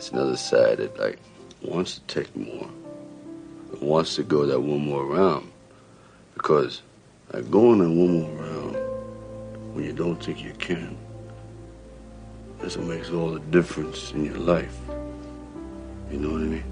it's another side that like wants to take more, wants to go that one more round, because like going that one more round when you don't think you can, that's what makes all the difference in your life. You know what I mean?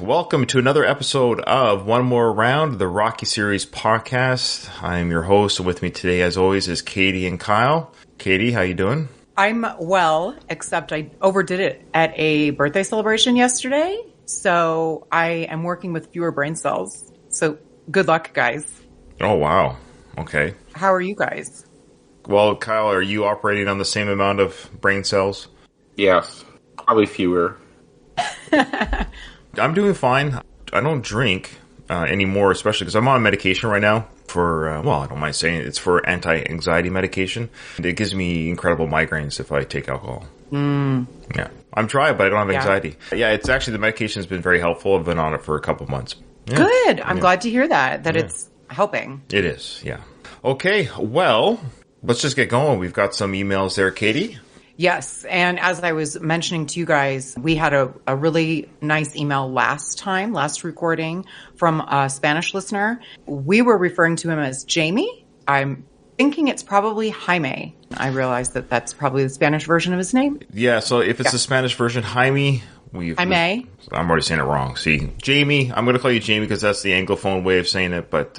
Welcome to another episode of One More Round, the Rocky Series podcast. I'm your host. With me today, as always, is Katie and Kyle. Katie, how you doing? I'm well, except I overdid it at a birthday celebration yesterday, so I am working with fewer brain cells. So good luck, guys. Oh, wow. Okay. How are you guys? Well, Kyle, are you operating on the same amount of brain cells? Yes, probably fewer. I'm doing fine. I don't drink anymore, especially because I'm on medication right now for, well, I don't mind saying it. It's for anti-anxiety medication. It gives me incredible migraines if I take alcohol. Yeah. I'm dry, but I don't have anxiety. Yeah, it's actually, the medication has been very helpful. I've been on it for a couple months. Yeah. Good. I'm glad to hear that it's helping. It is, yeah. Okay, well, let's just get going. We've got some emails there, Katie. Yes, and as I was mentioning to you guys, we had a really nice email last recording from a Spanish listener. We were referring to him as Jamie. I'm thinking it's probably Jaime. I realized that that's probably the Spanish version of his name. Yeah, so if it's the Spanish version, Jaime. Jaime. I'm already saying it wrong. See, Jamie, I'm going to call you Jamie because that's the Anglophone way of saying it, but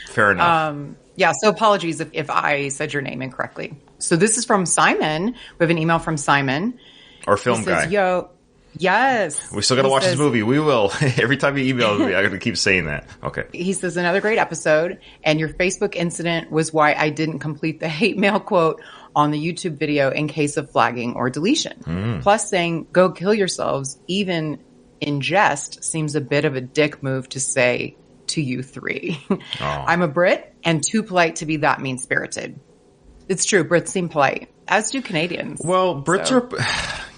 fair enough. Yeah, so apologies if I said your name incorrectly. So this is from Simon. We have an email from Simon. Our film guy. Yo, yes. We still got to watch this movie. We will. Every time you email me, I'm going to keep saying that. Okay. He says, another great episode. And your Facebook incident was why I didn't complete the hate mail quote on the YouTube video in case of flagging or deletion. Plus saying, go kill yourselves, even in jest, seems a bit of a dick move to say to you three. I'm a Brit and too polite to be that mean-spirited. It's true. Brits seem polite, as do Canadians. Well, Brits are,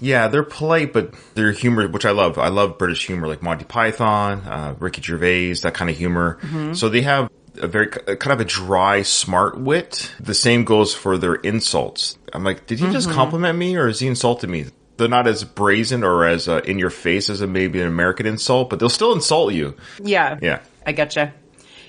yeah, they're polite, but their humor, which I love. I love British humor, like Monty Python, Ricky Gervais, that kind of humor. So they have a very kind of a dry, smart wit. The same goes for their insults. I'm like, did he just compliment me or is he insulted me? They're not as brazen or as in your face as maybe an American insult, but they'll still insult you. Yeah. I getcha.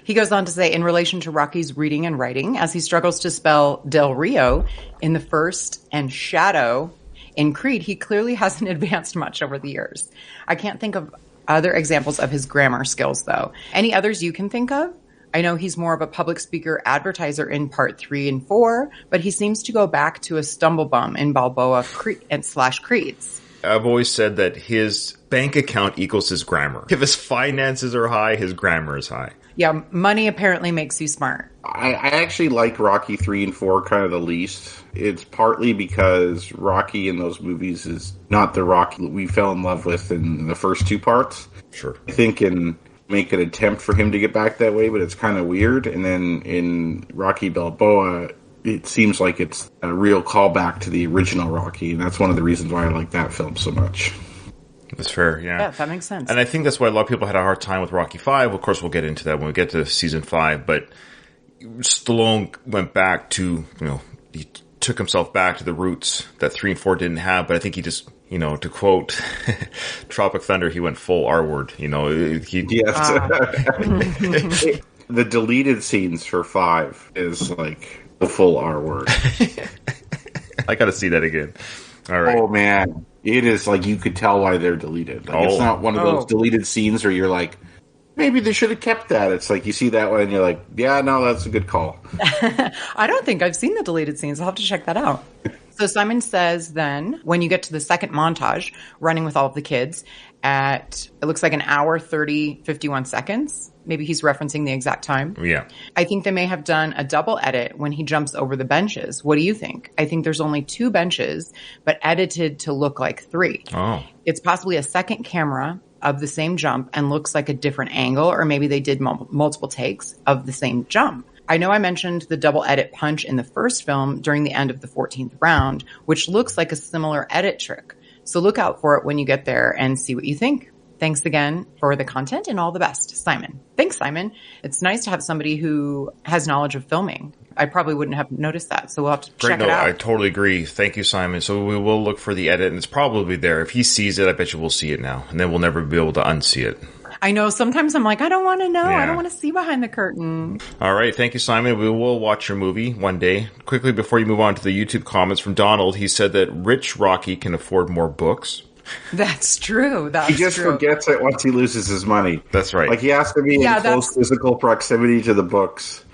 He goes on to say, in relation to Rocky's reading and writing, as he struggles to spell Del Rio in the first and Shadow in Creed, he clearly hasn't advanced much over the years. I can't think of other examples of his grammar skills, though. Any others you can think of? I know he's more of a public speaker advertiser in part 3 and 4, but he seems to go back to a stumblebum in Balboa / Creeds. I've always said that his bank account equals his grammar. If his finances are high, his grammar is high. Yeah, money apparently makes you smart. I actually like Rocky 3 and 4 kind of the least. It's partly because Rocky in those movies is not the Rocky we fell in love with in the first two parts. Sure. I think in make an attempt for him to get back that way, but it's kind of weird. And then in Rocky Balboa, it seems like it's a real callback to the original Rocky, and that's one of the reasons why I like that film so much. That's fair, yeah. Yeah, that makes sense. And I think that's why a lot of people had a hard time with Rocky 5. Of course, we'll get into that when we get to season 5. But Stallone went back to, he took himself back to the roots that 3 and 4 didn't have. But I think he just, to quote Tropic Thunder, he went full R-word. Yes. The deleted scenes for 5 is like the full R-word. I got to see that again. All right. Oh, man. It is like you could tell why they're deleted. It's not one of those deleted scenes where you're like, maybe they should have kept that. It's like you see that one and you're like, yeah, no, that's a good call. I don't think I've seen the deleted scenes. I'll have to check that out. So Simon says then, when you get to the second montage, running with all of the kids at, it looks like an hour, 30, 51 seconds. Maybe he's referencing the exact time. Yeah. I think they may have done a double edit when he jumps over the benches. What do you think? I think there's only 2 benches, but edited to look like 3. Oh. It's possibly a second camera of the same jump and looks like a different angle, or maybe they did multiple takes of the same jump. I know I mentioned the double edit punch in the first film during the end of the 14th round, which looks like a similar edit trick. So look out for it when you get there and see what you think. Thanks again for the content and all the best, Simon. Thanks, Simon. It's nice to have somebody who has knowledge of filming. I probably wouldn't have noticed that, so we'll have to check it out. I totally agree. Thank you, Simon. So we will look for the edit, and it's probably there. If he sees it, I bet you we'll see it now, and then we'll never be able to unsee it. I know. Sometimes I'm like, I don't want to know. Yeah. I don't want to see behind the curtain. All right. Thank you, Simon. We will watch your movie one day. Quickly, before you move on to the YouTube comments from Donald, he said that rich Rocky can afford more books. That's true. He just forgets it once he loses his money. That's right. Like he has to be in close physical proximity to the books.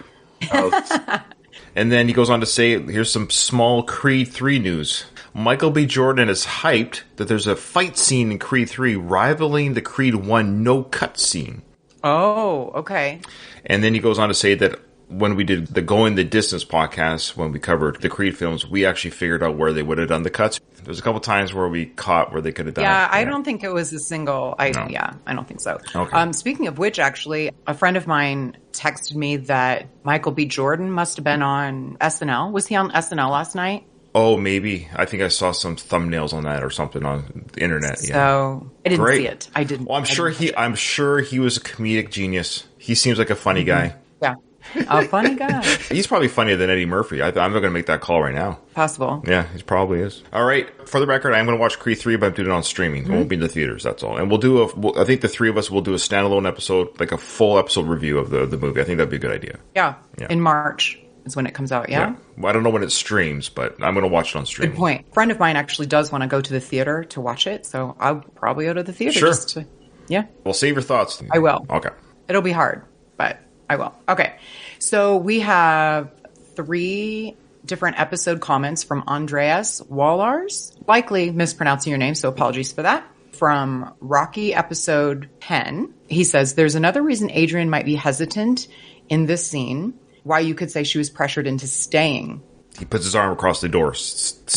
And then he goes on to say, here's some small Creed 3 news. Michael B. Jordan is hyped that there's a fight scene in Creed 3 rivaling the Creed 1 no-cut scene. Oh, okay. And then he goes on to say that when we did the Going the Distance podcast, when we covered the Creed films, we actually figured out where they would have done the cuts. There's a couple times where we caught where they could have done it. Yeah, I don't think it was a single. Yeah, I don't think so. Okay. Speaking of which, actually, a friend of mine texted me that Michael B. Jordan must have been on SNL. Was he on SNL last night? Oh, maybe. I think I saw some thumbnails on that or something on the internet. So I didn't see it. I didn't. Well, I'm sure he was a comedic genius. He seems like a funny guy. Yeah. A funny guy. He's probably funnier than Eddie Murphy. I'm not going to make that call right now. Possible. Yeah, he probably is. All right. For the record, I'm going to watch Creed 3, but I'm doing it on streaming. It won't be in the theaters, that's all. And we'll do I think the 3 of us will do a standalone episode, like a full episode review of the movie. I think that'd be a good idea. Yeah. In March is when it comes out, yeah? Well, I don't know when it streams, but I'm going to watch it on streaming. Good point. A friend of mine actually does want to go to the theater to watch it, so I'll probably go to the theater just to, yeah. Well, save your thoughts. I will. Okay. It'll be hard, but I will. Okay. So we have 3 different episode comments from Andreas Wallars. Likely mispronouncing your name, so apologies for that. From Rocky episode 10, he says, there's another reason Adrian might be hesitant in this scene, why you could say she was pressured into staying. He puts his arm across the door.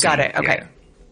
Got it. Okay. Yeah.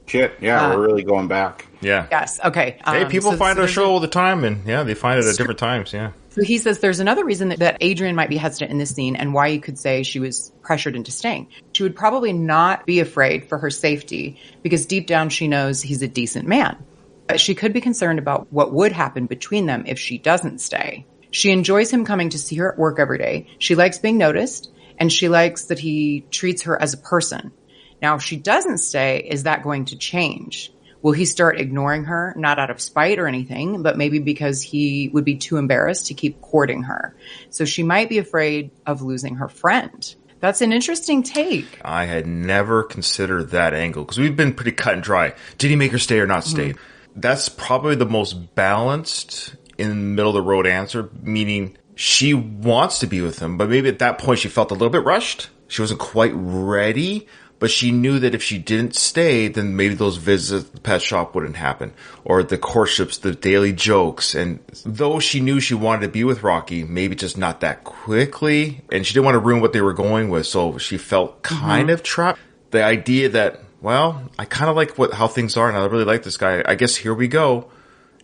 Shit. Yeah, we're really going back. Yeah. Yes. Okay. Hey, people find our show all the time, and they find it at different times. Yeah. So he says there's another reason that Adrian might be hesitant in this scene and why you could say she was pressured into staying. She would probably not be afraid for her safety because deep down she knows he's a decent man. But she could be concerned about what would happen between them if she doesn't stay. She enjoys him coming to see her at work every day. She likes being noticed, and she likes that he treats her as a person. Now, if she doesn't stay, is that going to change? Will he start ignoring her, not out of spite or anything, but maybe because he would be too embarrassed to keep courting her? So she might be afraid of losing her friend. That's an interesting take. I had never considered that angle because we've been pretty cut and dry. Did he make her stay or not stay? That's probably the most balanced in the middle of the road answer, meaning she wants to be with him, but maybe at that point she felt a little bit rushed. She wasn't quite ready. But she knew that if she didn't stay, then maybe those visits at the pet shop wouldn't happen. Or the courtships, the daily jokes. And though she knew she wanted to be with Rocky, maybe just not that quickly. And she didn't want to ruin what they were going with. So she felt kind of trapped. The idea that, well, I kind of like how things are and I really like this guy. I guess here we go.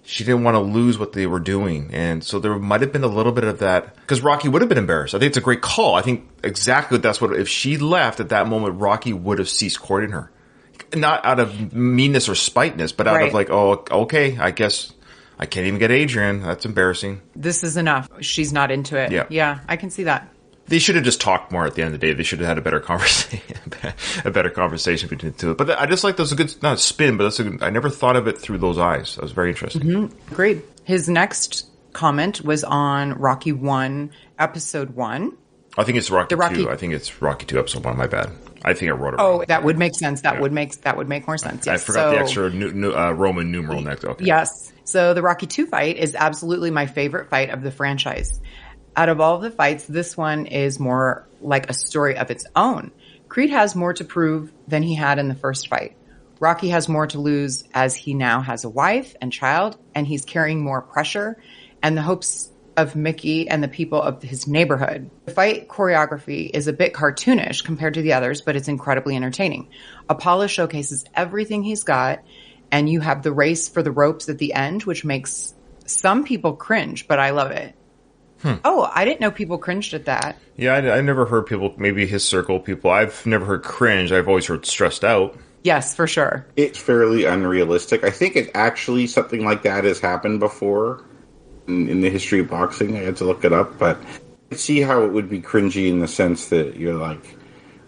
She didn't want to lose what they were doing. And so there might have been a little bit of that. Because Rocky would have been embarrassed. I think it's a great call. I think exactly that's what, if she left at that moment, Rocky would have ceased courting her. Not out of meanness or spiteness, but out of like, oh, okay, I guess I can't even get Adrian. That's embarrassing. This is enough. She's not into it. Yeah, I can see that. They should have just talked more at the end of the day. They should have had a better conversation between the two. But I just like those a good, not a spin, but I never thought of it through those eyes. That was very interesting. Agreed. His next comment was on Rocky 1, Episode 1. I think it's Rocky 2. I think it's Rocky 2, Episode 1. My bad. I think I wrote it wrong. Oh, that would make sense. That would make more sense. Yes. I forgot the extra Roman numeral next. Okay. Yes. So the Rocky 2 fight is absolutely my favorite fight of the franchise. Out of all of the fights, this one is more like a story of its own. Creed has more to prove than he had in the first fight. Rocky has more to lose as he now has a wife and child, and he's carrying more pressure and the hopes of Mickey and the people of his neighborhood. The fight choreography is a bit cartoonish compared to the others, but it's incredibly entertaining. Apollo showcases everything he's got, and you have the race for the ropes at the end, which makes some people cringe, but I love it. Oh, I didn't know people cringed at that. Yeah, I never heard people, maybe his circle people, I've never heard cringe. I've always heard stressed out. Yes, for sure. It's fairly unrealistic. I think it actually, something like that has happened before in the history of boxing. I had to look it up, but I see how it would be cringy in the sense that you're like,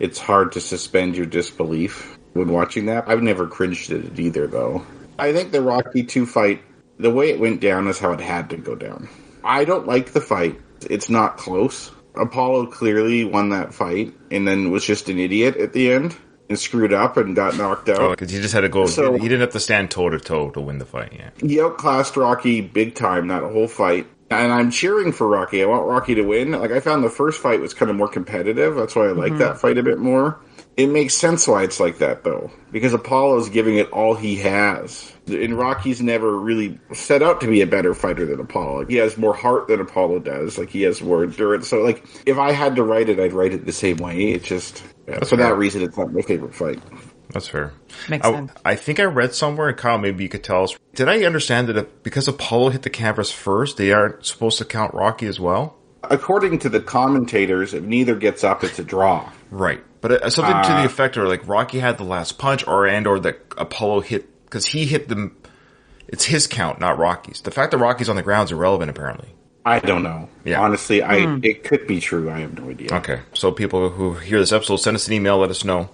it's hard to suspend your disbelief when watching that. I've never cringed at it either, though. I think the Rocky 2 fight, the way it went down is how it had to go down. I don't like the fight. It's not close. Apollo clearly won that fight and then was just an idiot at the end and screwed up and got knocked out. Oh, because he just had to go. So, he didn't have to stand toe-to-toe to win the fight, yeah. He outclassed Rocky big time that whole fight. And I'm cheering for Rocky. I want Rocky to win. Like, I found the first fight was kind of more competitive. That's why I like that fight a bit more. It makes sense why it's like that, though. Because Apollo's giving it all he has. And Rocky's never really set out to be a better fighter than Apollo. Like, he has more heart than Apollo does. Like, he has more endurance. So, like, if I had to write it, I'd write it the same way. It's just, for that reason, it's not my favorite fight. That's fair. Makes sense. I think I read somewhere, and Kyle, maybe you could tell us. Did I understand that because Apollo hit the canvas first, they aren't supposed to count Rocky as well? According to the commentators, if neither gets up, it's a draw. Right. But something to the effect of, like, Rocky had the last punch, or that Apollo hit, because he hit them. It's his count, not Rocky's. The fact that Rocky's on the ground is irrelevant, apparently. I don't know. Yeah. Honestly, it could be true. I have no idea. Okay. So people who hear this episode, send us an email, let us know.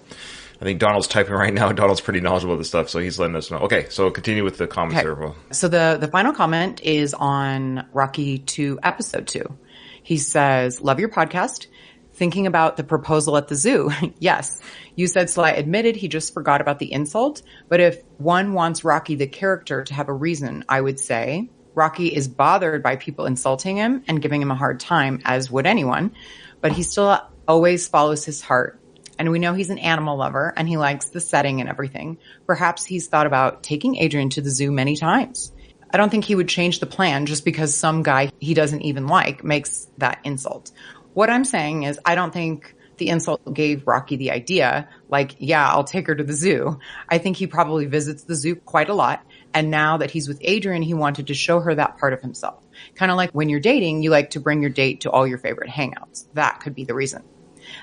I think Donald's typing right now. Donald's pretty knowledgeable of this stuff, so he's letting us know. Okay, so continue with the comments there. Well, so the final comment is on Rocky 2, Episode 2. He says, love your podcast. Thinking about the proposal at the zoo. Yes. You said Sly admitted he just forgot about the insult, but if one wants Rocky the character to have a reason, I would say Rocky is bothered by people insulting him and giving him a hard time, as would anyone, but he still always follows his heart. And we know he's an animal lover and he likes the setting and everything. Perhaps he's thought about taking Adrian to the zoo many times. I don't think he would change the plan just because some guy he doesn't even like makes that insult. What I'm saying is I don't think the insult gave Rocky the idea, like, yeah, I'll take her to the zoo. I think he probably visits the zoo quite a lot. And now that he's with Adrian, he wanted to show her that part of himself. Kind of like when you're dating, you like to bring your date to all your favorite hangouts. That could be the reason.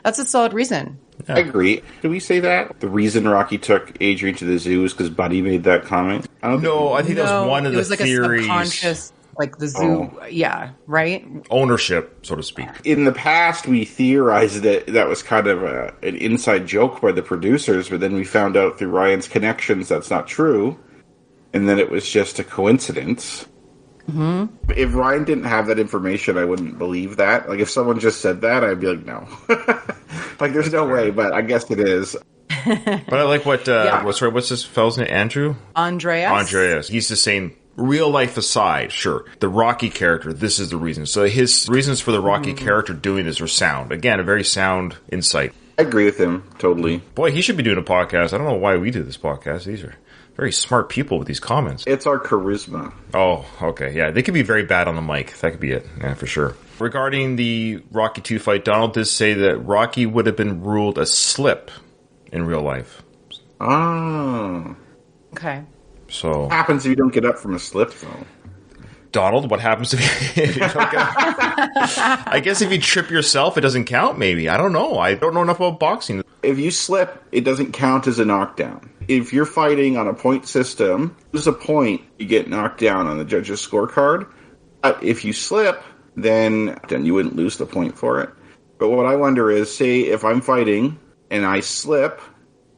That's a solid reason. Yeah. I agree. Did we say that? The reason Rocky took Adrian to the zoo is because Buddy made that comment? I think that was one of the theories. It was like a subconscious, like the zoo, yeah, right? Ownership, so to speak. In the past, we theorized that that was kind of an inside joke by the producers, but then we found out through Ryan's connections that's not true, and then it was just a coincidence. Mm-hmm. If Ryan didn't have that information, I wouldn't believe that. Like, if someone just said that, I'd be like, no. Like, there's no way, but I guess it is. But I like what's this fellow's name? Andrew? Andreas. He's just saying, real life aside, sure, the Rocky character, this is the reason. So his reasons for the Rocky character doing this are sound. Again, a very sound insight. I agree with him, totally. Boy, he should be doing a podcast. I don't know why we do this podcast. These are very smart people with these comments. It's our charisma. Oh, okay. Yeah, they could be very bad on the mic. That could be it. Yeah, for sure. Regarding the Rocky 2 fight, Donald did say that Rocky would have been ruled a slip in real life. Oh. Okay. So what happens if you don't get up from a slip, though? Donald, what happens if you don't get up? I guess if you trip yourself, it doesn't count, maybe. I don't know. I don't know enough about boxing. If you slip, it doesn't count as a knockdown. If you're fighting on a point system, there's a point, you get knocked down on the judge's scorecard. But if you slip, then you wouldn't lose the point for it. But what I wonder is, say if I'm fighting and I slip,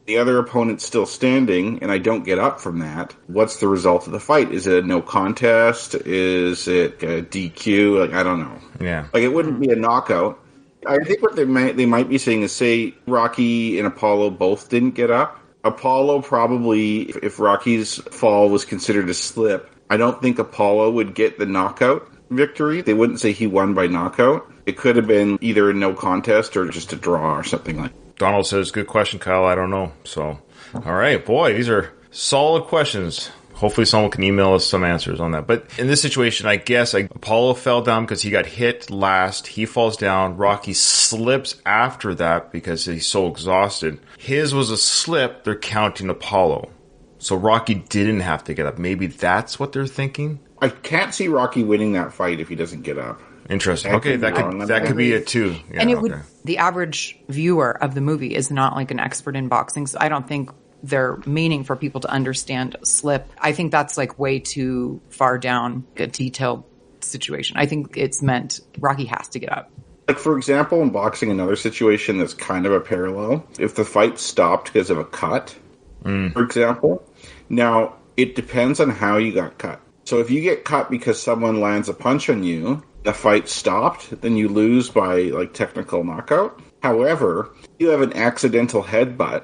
the other opponent's still standing, and I don't get up from that, what's the result of the fight? Is it a no contest? Is it a DQ? Like, I don't know. Yeah. Like, it wouldn't be a knockout. I think what they might be saying is, say Rocky and Apollo both didn't get up. Apollo probably, if Rocky's fall was considered a slip, I don't think Apollo would get the knockout victory. They wouldn't say he won by knockout. It could have been either a no contest or just a draw or something like that. Donald says, good question, Kyle. I don't know. So, all right, boy, these are solid questions. Hopefully someone can email us some answers on that. But in this situation, I guess Apollo fell down because he got hit last. He falls down. Rocky slips after that because he's so exhausted. His was a slip. They're counting Apollo. So Rocky didn't have to get up. Maybe that's what they're thinking? I can't see Rocky winning that fight if he doesn't get up. Interesting. Okay, that could be it too. Yeah, and the average viewer of the movie is not like an expert in boxing, so I don't think they're meaning for people to understand slip. I think that's like way too far down a detailed situation. I think it's meant Rocky has to get up. Like, for example, in boxing, another situation that's kind of a parallel. If the fight stopped because of a cut, for example, now it depends on how you got cut. So if you get cut because someone lands a punch on you, the fight stopped, then you lose by like technical knockout. However, you have an accidental headbutt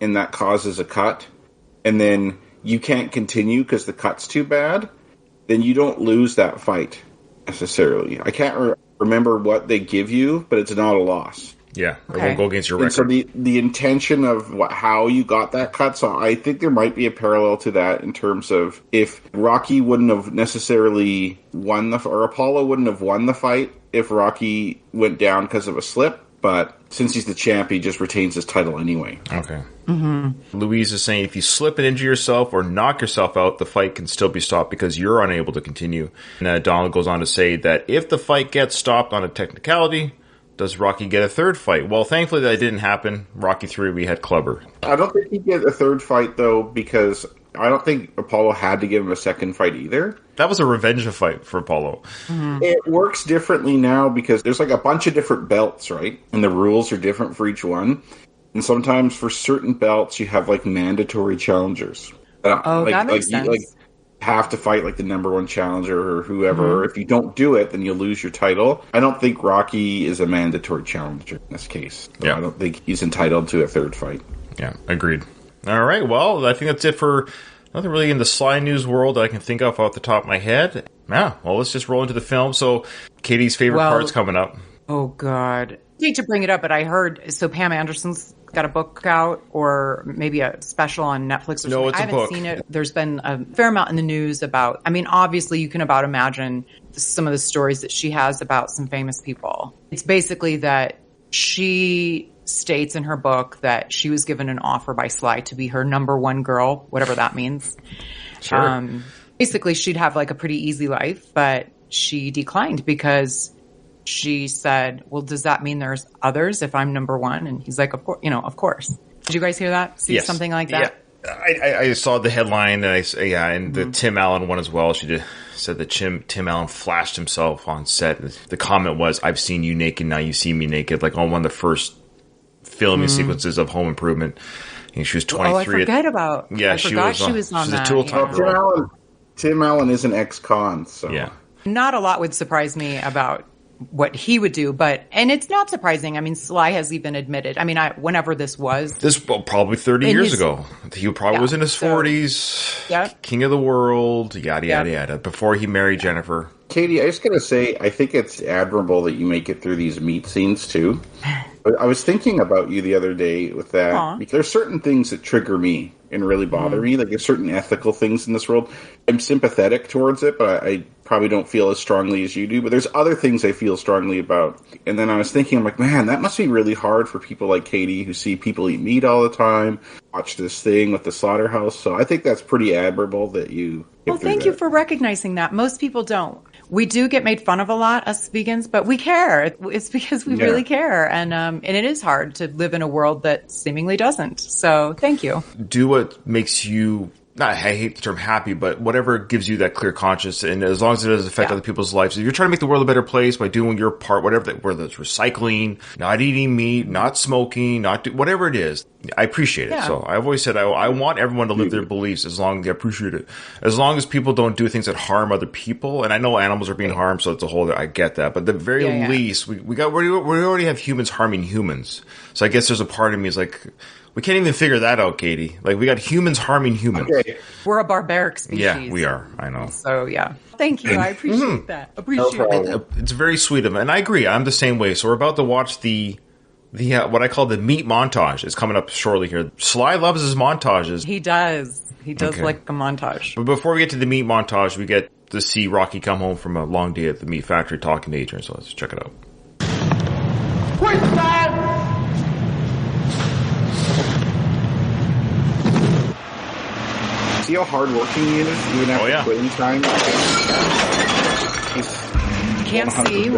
and that causes a cut, and then you can't continue because the cut's too bad, then you don't lose that fight necessarily. I can't remember what they give you, but it's not a loss. Yeah, it won't go against your record. And so the intention of how you got that cut, so I think there might be a parallel to that in terms of if Rocky wouldn't have necessarily won or Apollo wouldn't have won the fight if Rocky went down because of a slip, but since he's the champ, he just retains his title anyway. Okay. Mm-hmm. Louise is saying if you slip and injure yourself or knock yourself out, the fight can still be stopped because you're unable to continue. And Donald goes on to say that if the fight gets stopped on a technicality, does Rocky get a third fight? Well, thankfully that didn't happen. Rocky 3, we had Clubber. I don't think he'd get a third fight, though, because I don't think Apollo had to give him a second fight either. That was a revenge fight for Apollo. Mm-hmm. It works differently now because there's like a bunch of different belts, right? And the rules are different for each one. And sometimes for certain belts, you have like mandatory challengers. That makes sense. You have to fight like the number one challenger or whoever. Mm-hmm. If you don't do it, then you lose your title. I don't think Rocky is a mandatory challenger in this case. So yeah. I don't think he's entitled to a third fight. Yeah, agreed. All right, well, I think that's it for nothing really in the Sly News world that I can think of off the top of my head. Yeah, well, let's just roll into the film. So, Katie's favorite part's coming up. Oh, God. I hate to bring it up, but I heard, so Pam Anderson's got a book out or maybe a special on Netflix or something. No, it's I haven't seen it. There's been a fair amount in the news about, I mean, obviously you can about imagine some of the stories that she has about some famous people. It's basically that she states in her book that she was given an offer by Sly to be her number one girl, whatever that means. Sure. Basically, she'd have like a pretty easy life, but she declined because she said, well, does that mean there's others if I'm number one? And he's like, of course, of course. Did you guys hear that? See something like that? Yeah. I saw the headline and the Tim Allen one as well. She said that Tim Allen flashed himself on set. The comment was, I've seen you naked, now you see me naked, like on one of the first filming sequences of Home Improvement. I think she was 23. Oh, I forget about. Yeah, she was on that. A tool time girl. Tim Allen is an ex-con, so yeah. Not a lot would surprise me about what he would do, and it's not surprising. I mean, Sly has even admitted. I mean, whenever this was, probably 30 years ago. He probably was in his 40s. Yeah, king of the world. Yada yada yada. Before he married Jennifer. Katie, I was going to say, I think it's admirable that you make it through these meat scenes too. I was thinking about you the other day with that. Because there's certain things that trigger me and really bother me. Like there's certain ethical things in this world. I'm sympathetic towards it, but I probably don't feel as strongly as you do. But there's other things I feel strongly about. And then I was thinking, I'm like, man, that must be really hard for people like Katie who see people eat meat all the time, watch this thing with the slaughterhouse. So I think that's pretty admirable that you... Well, thank you for recognizing that. Most people don't. We do get made fun of a lot, us vegans, but we care. It's because we really care. And it is hard to live in a world that seemingly doesn't. So thank you. Do what makes you, I hate the term happy, but whatever gives you that clear conscience. And as long as it doesn't affect other people's lives, if you're trying to make the world a better place by doing your part, whether it's recycling, not eating meat, not smoking, whatever it is, I appreciate it. Yeah. So I've always said I want everyone to live their beliefs as long as they appreciate it. As long as people don't do things that harm other people. And I know animals are being harmed, so it's a whole, I get that. But at the very least, we already have humans harming humans. So I guess there's a part of me is like, we can't even figure that out, Katie. Like, we got humans harming humans. Okay. We're a barbaric species. Yeah, we are. I know. So, yeah. Thank you. I appreciate that. Appreciate it. It's very sweet of him. And I agree. I'm the same way. So we're about to watch the The what I call the meat montage is coming up shortly here. Sly loves his montages. He does. He does like a montage. But before we get to the meat montage, we get to see Rocky come home from a long day at the meat factory talking to Adrian. So let's check it out. Quit that! See how hardworking he is, even after quitting time? He can't see.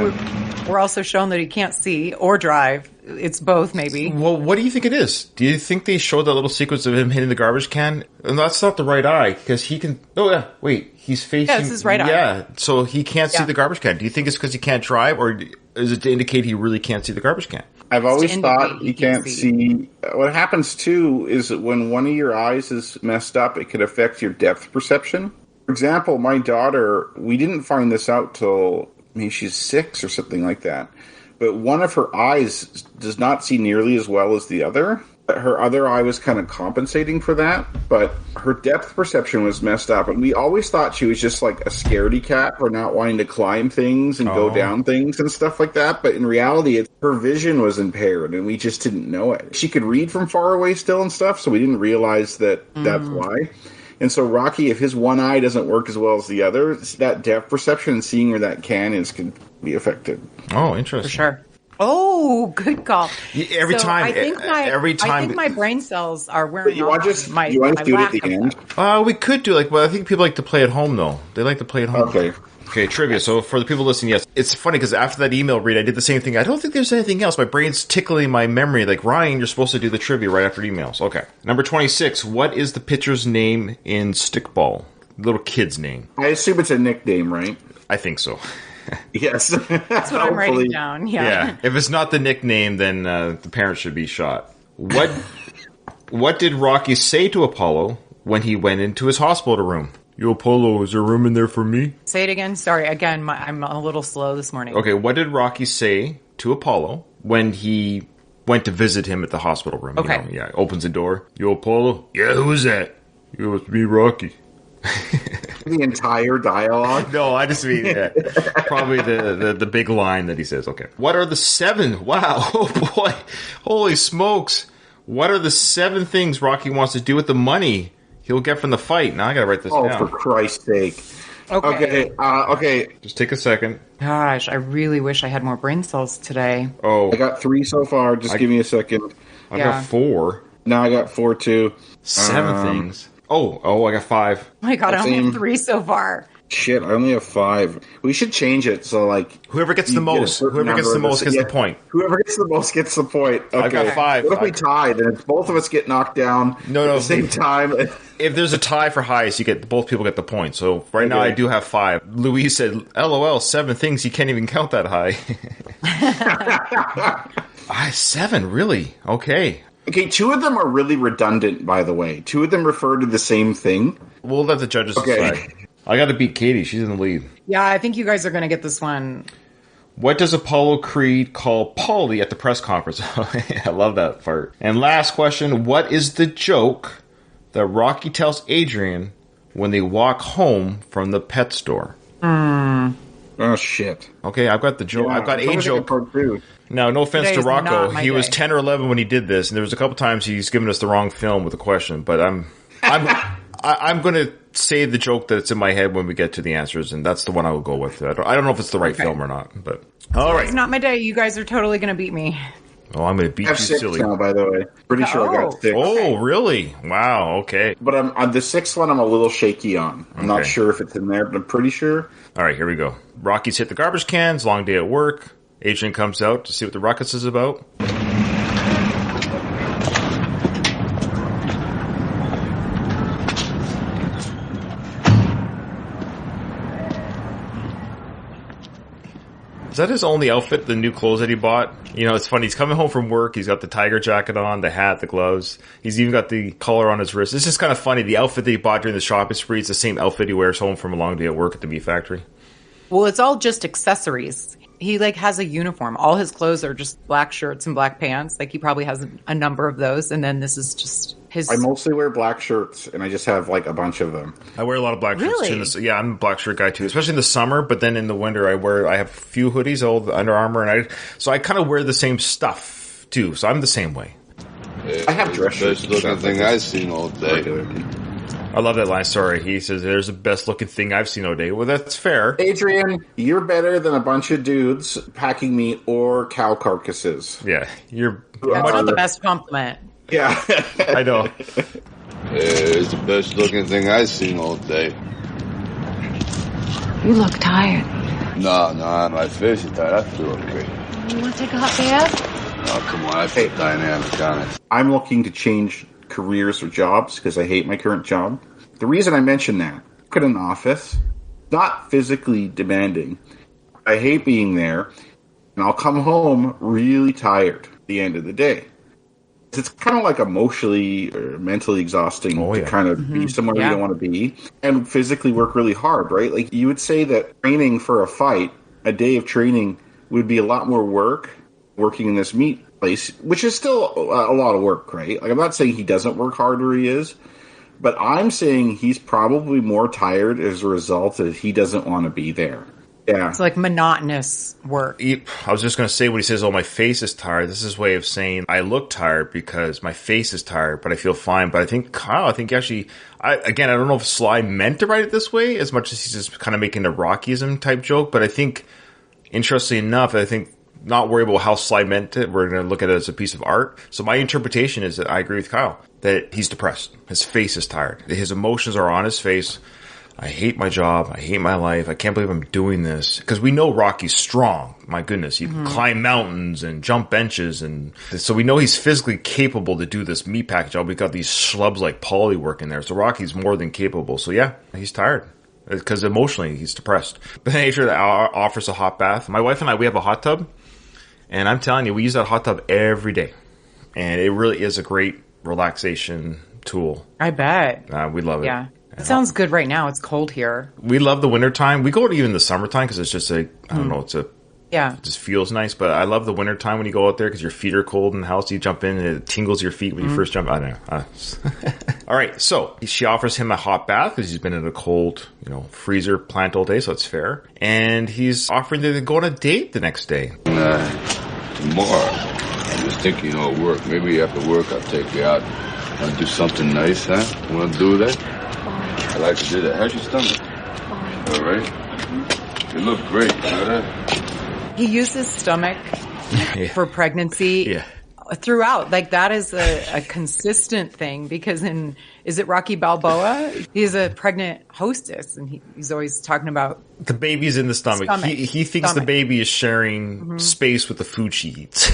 We're also shown that he can't see or drive. It's both, maybe. Well, what do you think it is? Do you think they showed that little sequence of him hitting the garbage can? And that's not the right eye, because he can... Oh, yeah, wait. He's facing... Yeah, it's his right eye. Yeah, so he can't see the garbage can. Do you think it's because he can't drive, or is it to indicate he really can't see the garbage can? I've always thought he can't see. What happens, too, is that when one of your eyes is messed up, it could affect your depth perception. For example, my daughter, we didn't find this out till maybe she's 6 or something like that. But one of her eyes does not see nearly as well as the other. Her other eye was kind of compensating for that, but her depth perception was messed up. And we always thought she was just like a scaredy cat for not wanting to climb things and go down things and stuff like that. But in reality, her vision was impaired, and we just didn't know it. She could read from far away still and stuff, so we didn't realize that that's why. And so Rocky, if his one eye doesn't work as well as the other, that depth perception and seeing where that can is can be affected. Oh, interesting. For sure. Oh, good call. Every time. I think my brain cells are wearing you want to do it at the end? We could do but I think people like to play at home, though. They like to play at home. Okay, trivia. So for the people listening, yes, it's funny because after that email read, I did the same thing. I don't think there's anything else. My brain's tickling my memory. Like, Ryan, you're supposed to do the trivia right after emails. Okay. Number 26. What is the pitcher's name in Stickball? Little kid's name. I assume it's a nickname, right? I think so. Yes. That's what I'm writing down. Yeah. If it's not the nickname, then the parents should be shot. What did Rocky say to Apollo when he went into his hospital room? Yo, Apollo, is there room in there for me? Say it again. Sorry. Again, I'm a little slow this morning. Okay, what did Rocky say to Apollo when he went to visit him at the hospital room? Okay. You know, opens the door. Yo, Apollo? Yeah, who's that? Yo, it's me, Rocky. The entire dialogue? No, I just mean probably the big line that he says. Okay. What are the 7? Wow. Oh, boy. Holy smokes. What are the 7 things Rocky wants to do with the money he'll get from the fight? Now I gotta write this down. Oh, for Christ's sake. Okay. Just take a second. Gosh, I really wish I had more brain cells today. Oh. I got 3 so far. Just give me a second. I got 4. No, I got 4 too. 7 things. Oh, I got 5. Oh my God, I only have 3 so far. Shit, I only have 5. We should change it so whoever gets the most, gets the point. Whoever gets the most gets the point. Okay. I've got 5. What if we tie? Then if both of us get knocked down at the same time. If there's a tie for highest, both people get the point. So right now I do have 5. Louise said, "LOL, 7 things you can't even count that high." 7, really? Okay. Okay, 2 of them are really redundant, by the way. 2 of them refer to the same thing. We'll let the judges decide. I got to beat Katie. She's in the lead. Yeah, I think you guys are going to get this one. What does Apollo Creed call Paulie at the press conference? I love that part. And last question, what is the joke that Rocky tells Adrian when they walk home from the pet store? Oh, shit. Okay, I've got the joke. Yeah, I've got a joke. Now, no offense to Rocco. He was 10 or 11 when he did this, and there was a couple times he's given us the wrong film with a question. But I'm going to say the joke that's in my head when we get to the answers, and that's the one I will go with. I don't know if it's the right film or not. But all right, it's not my day. You guys are totally going to beat me. Oh, I'm going to beat you silly. Now, by the way, pretty sure I got 6. Oh, really? Wow. Okay. But on the 6th one, I'm a little shaky on. I'm not sure if it's in there, but I'm pretty sure. All right, here we go. Rocky's hit the garbage cans. Long day at work. Adrian comes out to see what the ruckus is about. Is that his only outfit, the new clothes that he bought? You know, it's funny. He's coming home from work. He's got the tiger jacket on, the hat, the gloves. He's even got the collar on his wrist. It's just kind of funny. The outfit that he bought during the shopping spree is the same outfit he wears home from a long day at work at the meat factory. Well, it's all just accessories. He, has a uniform. All his clothes are just black shirts and black pants. He probably has a number of those. And then this is just his... I mostly wear black shirts, and I just have, a bunch of them. I wear a lot of black shirts, too. Yeah, I'm a black shirt guy, too. Especially in the summer, but then in the winter, I have a few hoodies, all the Under Armour, so I kind of wear the same stuff. too. So I'm the same way. I have dress shirts. Best looking thing I've seen all day. I love that line. Sorry, he says, "There's the best looking thing I've seen all day." Well, that's fair. Adrian, you're better than a bunch of dudes packing meat or cow carcasses. Yeah, you're. That's not the best compliment. Yeah. I know. It's the best looking thing I've seen all day. You look tired. No, my face is tired. I feel okay. You want to take a hot bath? Oh, come on. I feel dynamic on it. I'm looking to change careers or jobs because I hate my current job. The reason I mention that, I work at an office, not physically demanding. I hate being there, and I'll come home really tired at the end of the day. It's kind of like emotionally or mentally exhausting to kind of be somewhere you don't want to be and physically work really hard, right? Like you would say that training for a fight, a day of training would be a lot more work working in this meat place, which is still a lot of work, right? Like I'm not saying he doesn't work hard where he is, but I'm saying he's probably more tired as a result of he doesn't want to be there. Yeah. It's like monotonous work. I was just going to say when he says, "Oh, my face is tired," this is his way of saying I look tired because my face is tired, but I feel fine. But I think Kyle, actually, I don't know if Sly meant to write it this way as much as he's just kind of making a Rockyism type joke. But I think, interestingly enough, not worry about how Sly meant it. We're going to look at it as a piece of art. So my interpretation is that I agree with Kyle that he's depressed. His face is tired. His emotions are on his face. I hate my job. I hate my life. I can't believe I'm doing this. Because we know Rocky's strong. My goodness. He can climb mountains and jump benches. And so we know he's physically capable to do this meat package job. We got these schlubs like Paulie working there. So Rocky's more than capable. So yeah, he's tired. Because emotionally, he's depressed. But then Adrian offers a hot bath. My wife and I, we have a hot tub. And I'm telling you, we use that hot tub every day. And it really is a great relaxation tool. I bet. We love it. Yeah. It sounds good right now. It's cold here. We love the wintertime. We go to even the summertime because it's just it just feels nice. But I love the wintertime when you go out there because your feet are cold in the house. You jump in and it tingles your feet when you first jump. I don't know. All right. So she offers him a hot bath because he's been in a cold, freezer plant all day. So it's fair. And he's offering to go on a date the next day. Tomorrow, I'm just thinking, work. Maybe after work I'll take you out. Want to do something nice, huh? Want to do that? I like to do that. How's your stomach? All right. You look great. You know that? He uses stomach for pregnancy throughout. Like that is a consistent thing because is it Rocky Balboa? He's a pregnant hostess and he's always talking about the baby's in the stomach. He thinks the baby is sharing space with the food she eats.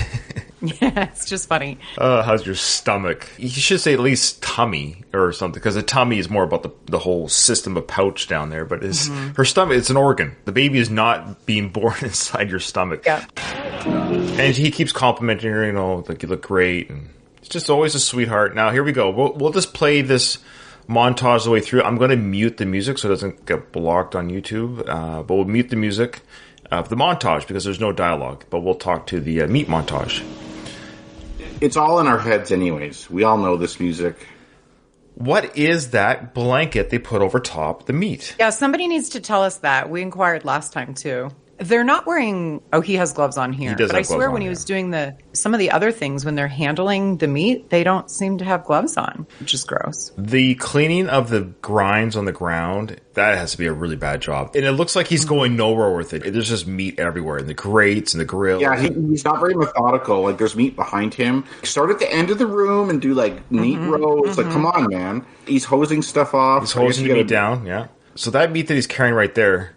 Yeah, it's just funny. How's your stomach? You should say at least tummy or something, because the tummy is more about the whole system of pouch down there. But her stomach, it's an organ. The baby is not being born inside your stomach. Yeah. And he keeps complimenting her, like you look great. And it's just always a sweetheart. Now, here we go. We'll just play this montage the way through. I'm going to mute the music so it doesn't get blocked on YouTube. But we'll mute the music of the montage because there's no dialogue. But we'll talk to the meat montage. It's all in our heads anyways. We all know this music. What is that blanket they put over top the meat? Yeah, somebody needs to tell us that. We inquired last time too. They're not wearing... Oh, he has gloves on here. But I swear when he was doing some of the other things, when they're handling the meat, they don't seem to have gloves on, which is gross. The cleaning of the grinds on the ground, that has to be a really bad job. And it looks like he's going nowhere with it. There's just meat everywhere in the grates and the grill. Yeah, he's not very methodical. Like, there's meat behind him. Start at the end of the room and do, like, meat rows. Like, come on, man. He's hosing stuff off. He's hosing the meat down, yeah. So that meat that he's carrying right there...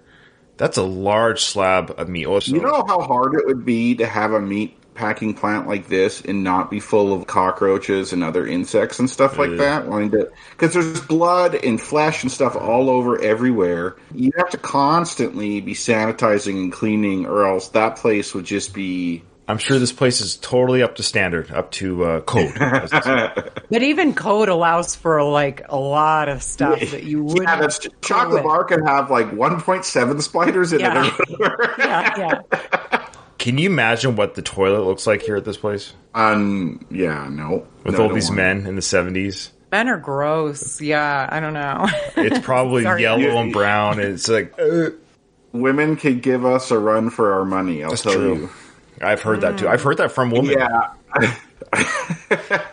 That's a large slab of meat. Also, you know how hard it would be to have a meat packing plant like this and not be full of cockroaches and other insects and stuff like that? Because there's blood and flesh and stuff all over everywhere. You have to constantly be sanitizing and cleaning or else that place would just be... I'm sure this place is totally up to standard, up to code. But even code allows for like a lot of stuff that you wouldn't. Yeah, that's chocolate bar can have like 1.7 spiders in it. Yeah. Can you imagine what the toilet looks like here at this place? No. With all these men in the 70s. Men are gross. Yeah, I don't know. It's probably yellow and brown. And it's like women could give us a run for our money. I'll tell you. I've heard that too. I've heard that from women. Yeah,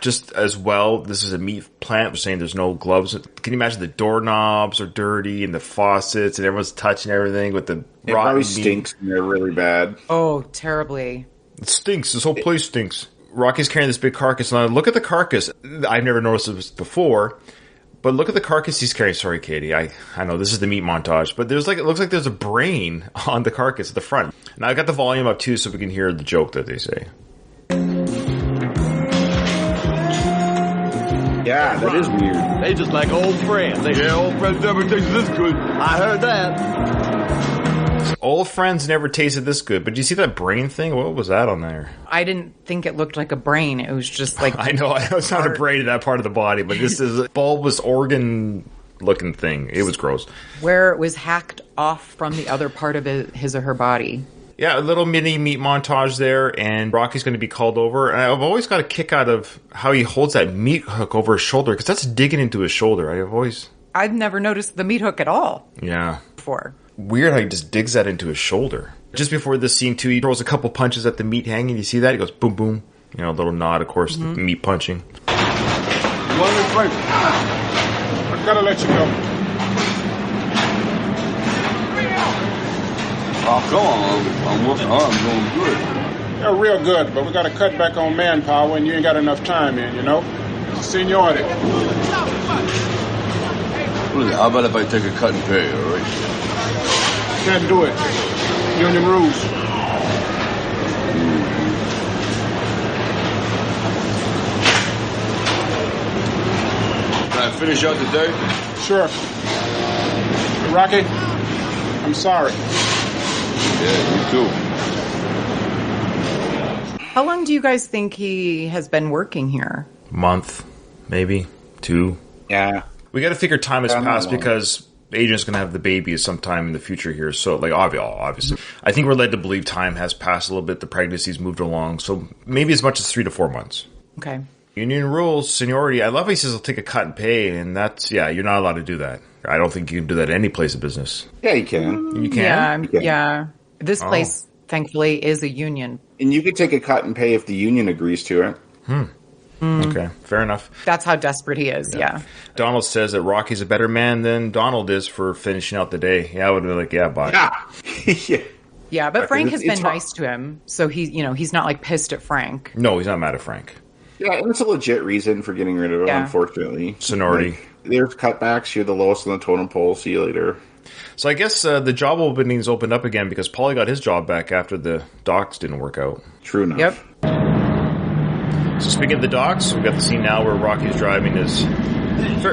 Just as well, this is a meat plant. We're saying there's no gloves. Can you imagine the doorknobs are dirty and the faucets and everyone's touching everything with the It rotten probably meat. stinks and they're really bad. Oh, terribly. It stinks. This whole place stinks. Rocky's carrying this big carcass. Now look at the carcass. I've never noticed this before, but look at the carcass he's carrying. Sorry, Katie. I know this is the meat montage, but it looks like there's a brain on the carcass at the front. Now I got the volume up too, so we can hear the joke that they say. Yeah, that is weird. They just like old friends. Old friends never taste this good. I heard that. Old friends never tasted this good. But do you see that brain thing? What was that on there? I didn't think it looked like a brain. It was just like... I know it's not a brain in that part of the body, but this is a bulbous organ-looking thing. It was gross. where it was hacked off from the other part of his or her body. Yeah, a little mini meat montage there, and Rocky's going to be called over. And I've always got a kick out of how he holds that meat hook over his shoulder, because that's digging into his shoulder. I've never noticed the meat hook at all before. Weird how he just digs that into his shoulder. Just before this scene, too, he throws a couple punches at the meat hanging. You see that? He goes boom, boom. You know, a little nod, of course, the meat punching. One in front. I gotta let you go. Oh, come on. I'm working hard. I'm doing good. You're real good, but we gotta cut back on manpower and you ain't got enough time in, you know? Seniority. How about if I take a cut and pay, all right? Can't do it. Union rules. Can I finish out the day? Sure. Rocky, I'm sorry. Yeah, you too. How long do you guys think he has been working here? Month, maybe 2. Yeah. We got to figure time has Not passed long. because Adrian's going to have the baby sometime in the future here. So, like, obviously. I think we're led to believe time has passed a little bit. The pregnancy's moved along. So maybe as much as 3 to 4 months. Okay. Union rules, seniority. I love how he says he'll take a cut and pay. And that's, you're not allowed to do that. I don't think you can do that at any place of business. Yeah, you can. You can? Yeah. This place, thankfully, is a union. And you could take a cut and pay if the union agrees to it. Okay, fair enough. That's how desperate he is, yeah. Donald says that Rocky's a better man than Donald is for finishing out the day. Yeah, I would be like, yeah, bye. Yeah. Yeah, but Frank has It's been nice to him, so he's not like pissed at Frank. No, he's not mad at Frank. Yeah, and it's a legit reason for getting rid of it, unfortunately. Seniority. Like, there's cutbacks. You're the lowest on the totem pole. See you later. So I guess the job openings opened up again because Paulie got his job back after the docks didn't work out. True enough. Yep. So speaking of the docks, we've got the scene now where Rocky's driving his... You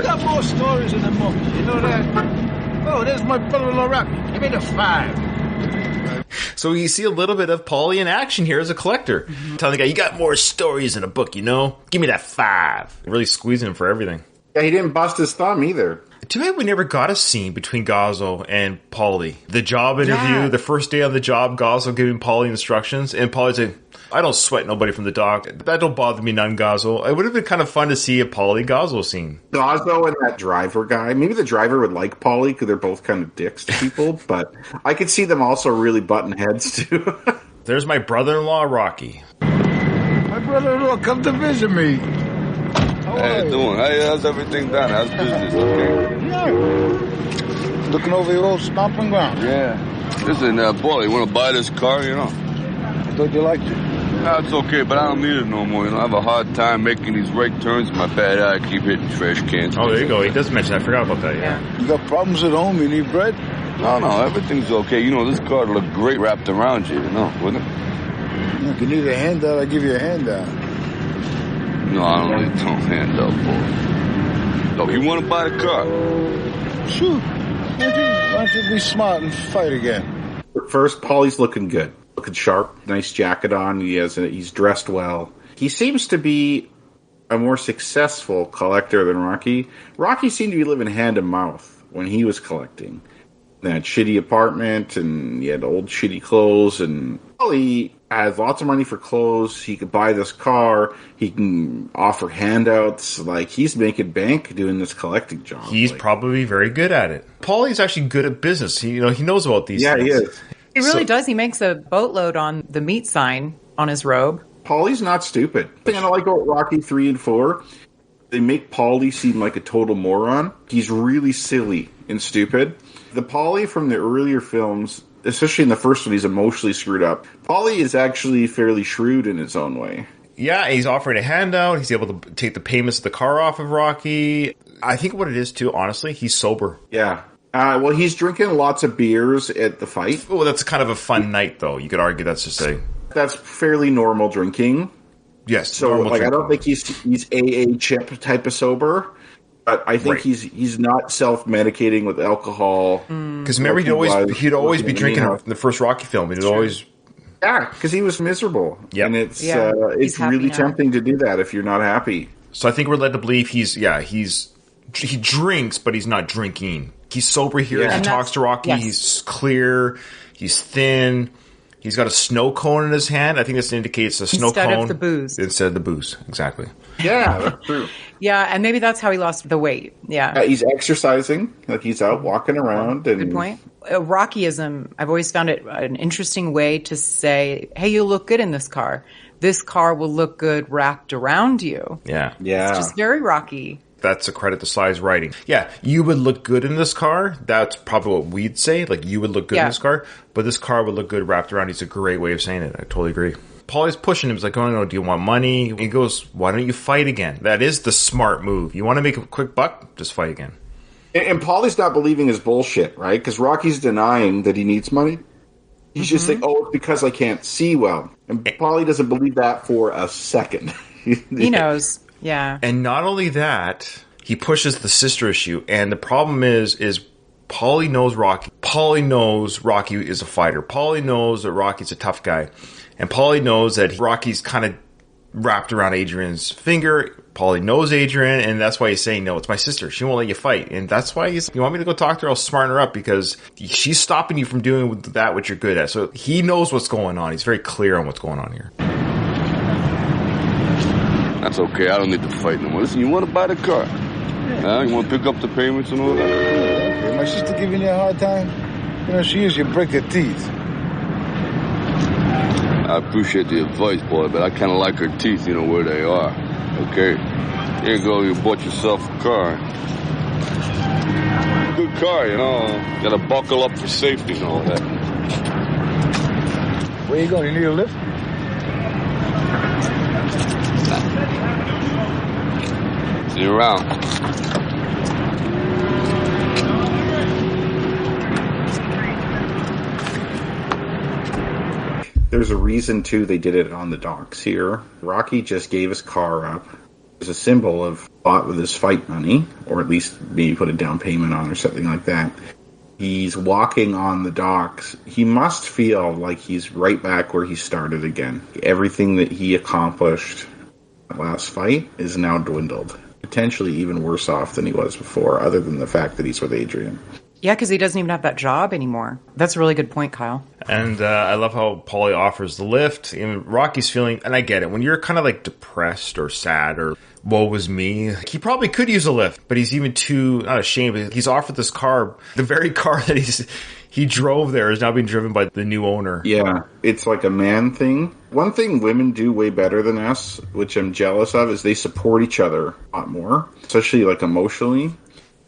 got more stories in the book. You know that? Oh, there's my brother-in-law Rocky. Give me the 5. So you see a little bit of Paulie in action here as a collector. Telling the guy, you got more stories in a book, you know? Give me that 5. Really squeezing him for everything. Yeah, he didn't bust his thumb either. Too bad we never got a scene between Gazzo and Paulie. The job interview, the first day on the job, Gazzo giving Paulie instructions, and Paulie saying, I don't sweat nobody from the dock. That don't bother me none, Gazzo. It would have been kind of fun to see a Paulie-Gazzo scene. Gazzo and that driver guy. Maybe the driver would like Paulie because they're both kind of dicks to people, but I could see them also really butting heads too. There's my brother-in-law, Rocky. My brother-in-law come to visit me. How you doing? How's everything done? How's business? Okay. Yeah. Looking over your old stomping ground. Yeah. Listen, boy, you want to buy this car, you know? I thought you liked it. No, it's okay, but I don't need it no more. You know, I have a hard time making these right turns. My bad eye keep hitting trash cans. Oh, there you go. He does mention that. I forgot about that, yeah. You got problems at home? You need bread? No, everything's okay. You know, this car would look great wrapped around you, you know, wouldn't it? If you need a handout, I'll give you a handout. No, I don't need no handout, boy. Look, you want to buy the car? Shoot. Why don't you be smart and fight again? First, Paulie's looking good. Looking sharp. Nice jacket on. He's dressed well. He seems to be a more successful collector than Rocky. Rocky seemed to be living hand to mouth when he was collecting. That shitty apartment, and he had old shitty clothes, and Paulie has lots of money for clothes. He could buy this car. He can offer handouts. Like, he's making bank doing this collecting job. He's probably very good at it. Paulie's actually good at business. He knows about these things. Yeah, he is. He really does. He makes a boatload on the meat sign on his robe. Paulie's not stupid. The thing I like about Rocky 3 and 4, they make Paulie seem like a total moron. He's really silly and stupid. The Paulie from the earlier films, especially in the first one, he's emotionally screwed up. Paulie is actually fairly shrewd in his own way. Yeah, he's offering a handout. He's able to take the payments of the car off of Rocky. I think what it is, too, honestly, he's sober. Yeah. Well, he's drinking lots of beers at the fight. Well, that's kind of a fun night, though. You could argue that's just That's fairly normal drinking. Yes. So, like, I don't think he's AA chip type of sober. But I think he's not self-medicating with alcohol. Because remember, he'd always be drinking in the first Rocky film. He'd always... Yeah, because he was miserable. Yep. And it's really tempting to do that if you're not happy. So I think we're led to believe he drinks, but he's not drinking. He's sober here. Yeah. He talks to Rocky. Yes. He's clear. He's thin. He's got a snow cone in his hand. I think this indicates a snow cone. Instead of the booze. Instead of the booze. Exactly. Yeah, that's true. Yeah, and maybe that's how he lost the weight. Yeah. He's exercising. Like, he's out walking around. And good point. Rockyism, I've always found it an interesting way to say, hey, you look good in this car. This car will look good wrapped around you. Yeah. Yeah. It's just very Rocky. That's a credit to Sly's writing. Yeah, you would look good in this car. That's probably what we'd say. Like, you would look good in this car, but this car would look good wrapped around. It's a great way of saying it. I totally agree. Paulie's pushing him. He's like, oh, no, do you want money? He goes, why don't you fight again? That is the smart move. You want to make a quick buck? Just fight again. And Paulie's not believing his bullshit, right? Because Rocky's denying that he needs money. He's just like, oh, it's because I can't see well. And Paulie doesn't believe that for a second. He knows. Yeah. And not only that, he pushes the sister issue. And the problem is Paulie knows Rocky. Paulie knows Rocky is a fighter. Paulie knows that Rocky's a tough guy. And Paulie knows that Rocky's kind of wrapped around Adrian's finger. Paulie knows Adrian, and that's why he's saying, no, it's my sister. She won't let you fight. And that's why you want me to go talk to her? I'll smarten her up because she's stopping you from doing that which you're good at. So he knows what's going on. He's very clear on what's going on here. That's okay. I don't need to fight no more. Listen, you want to buy the car? You want to pick up the payments and all that? Okay. My sister giving you a hard time? You know, she usually break her teeth. I appreciate the advice, boy, but I kind of like her teeth, where they are. Okay? Here you go, you bought yourself a car. Good car, Gotta buckle up for safety and all that. Where you going? You need a lift? See you around. There's a reason, too, they did it on the docks here. Rocky just gave his car up as a symbol of bought with his fight money, or at least maybe put a down payment on or something like that. He's walking on the docks. He must feel like he's right back where he started again. Everything that he accomplished last fight is now dwindled. Potentially even worse off than he was before, other than the fact that he's with Adrian. Yeah, because he doesn't even have that job anymore. That's a really good point, Kyle. And I love how Paulie offers the lift. And Rocky's feeling, and I get it, when you're kind of like depressed or sad or woe was me, he probably could use a lift, but he's even too, not ashamed, but he's offered this car. The very car that he drove there is now being driven by the new owner. Yeah, it's like a man thing. One thing women do way better than us, which I'm jealous of, is they support each other a lot more, especially like emotionally.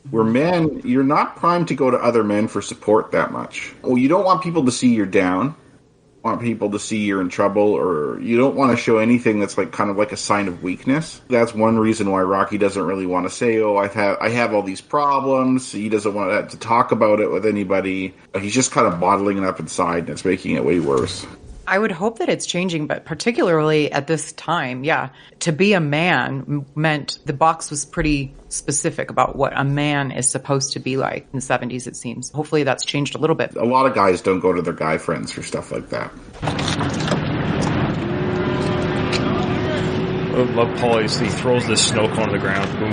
Where men, you're not primed to go to other men for support that much. Well, you don't want people to see you're down. You want people to see you're in trouble, or you don't want to show anything that's like kind of like a sign of weakness. That's one reason why Rocky doesn't really want to say, oh, I have all these problems. He doesn't want to talk about it with anybody. He's just kind of bottling it up inside, and it's making it way worse. I would hope that it's changing, but particularly at this time, to be a man meant the box was pretty specific about what a man is supposed to be like in the 70s, it seems. Hopefully that's changed a little bit. A lot of guys don't go to their guy friends for stuff like that. I love Paulie. He throws this snow cone to the ground. Boom.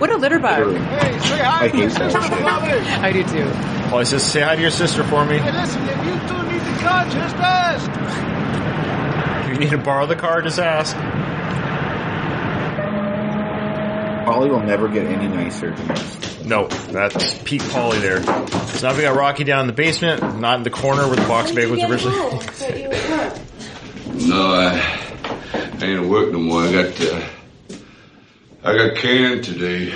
What a litter bug. Hey, say hi to your sister for me. I do too. Paulie says, say hi to your sister for me. Hey, listen, if you two need the car, just ask. If you need to borrow the car, just ask. Paulie will never get any nicer than this. No, that's peak Paulie there. So now we got Rocky down in the basement, not in the corner where the box bag was originally. No, I ain't at work no more. I got canned today.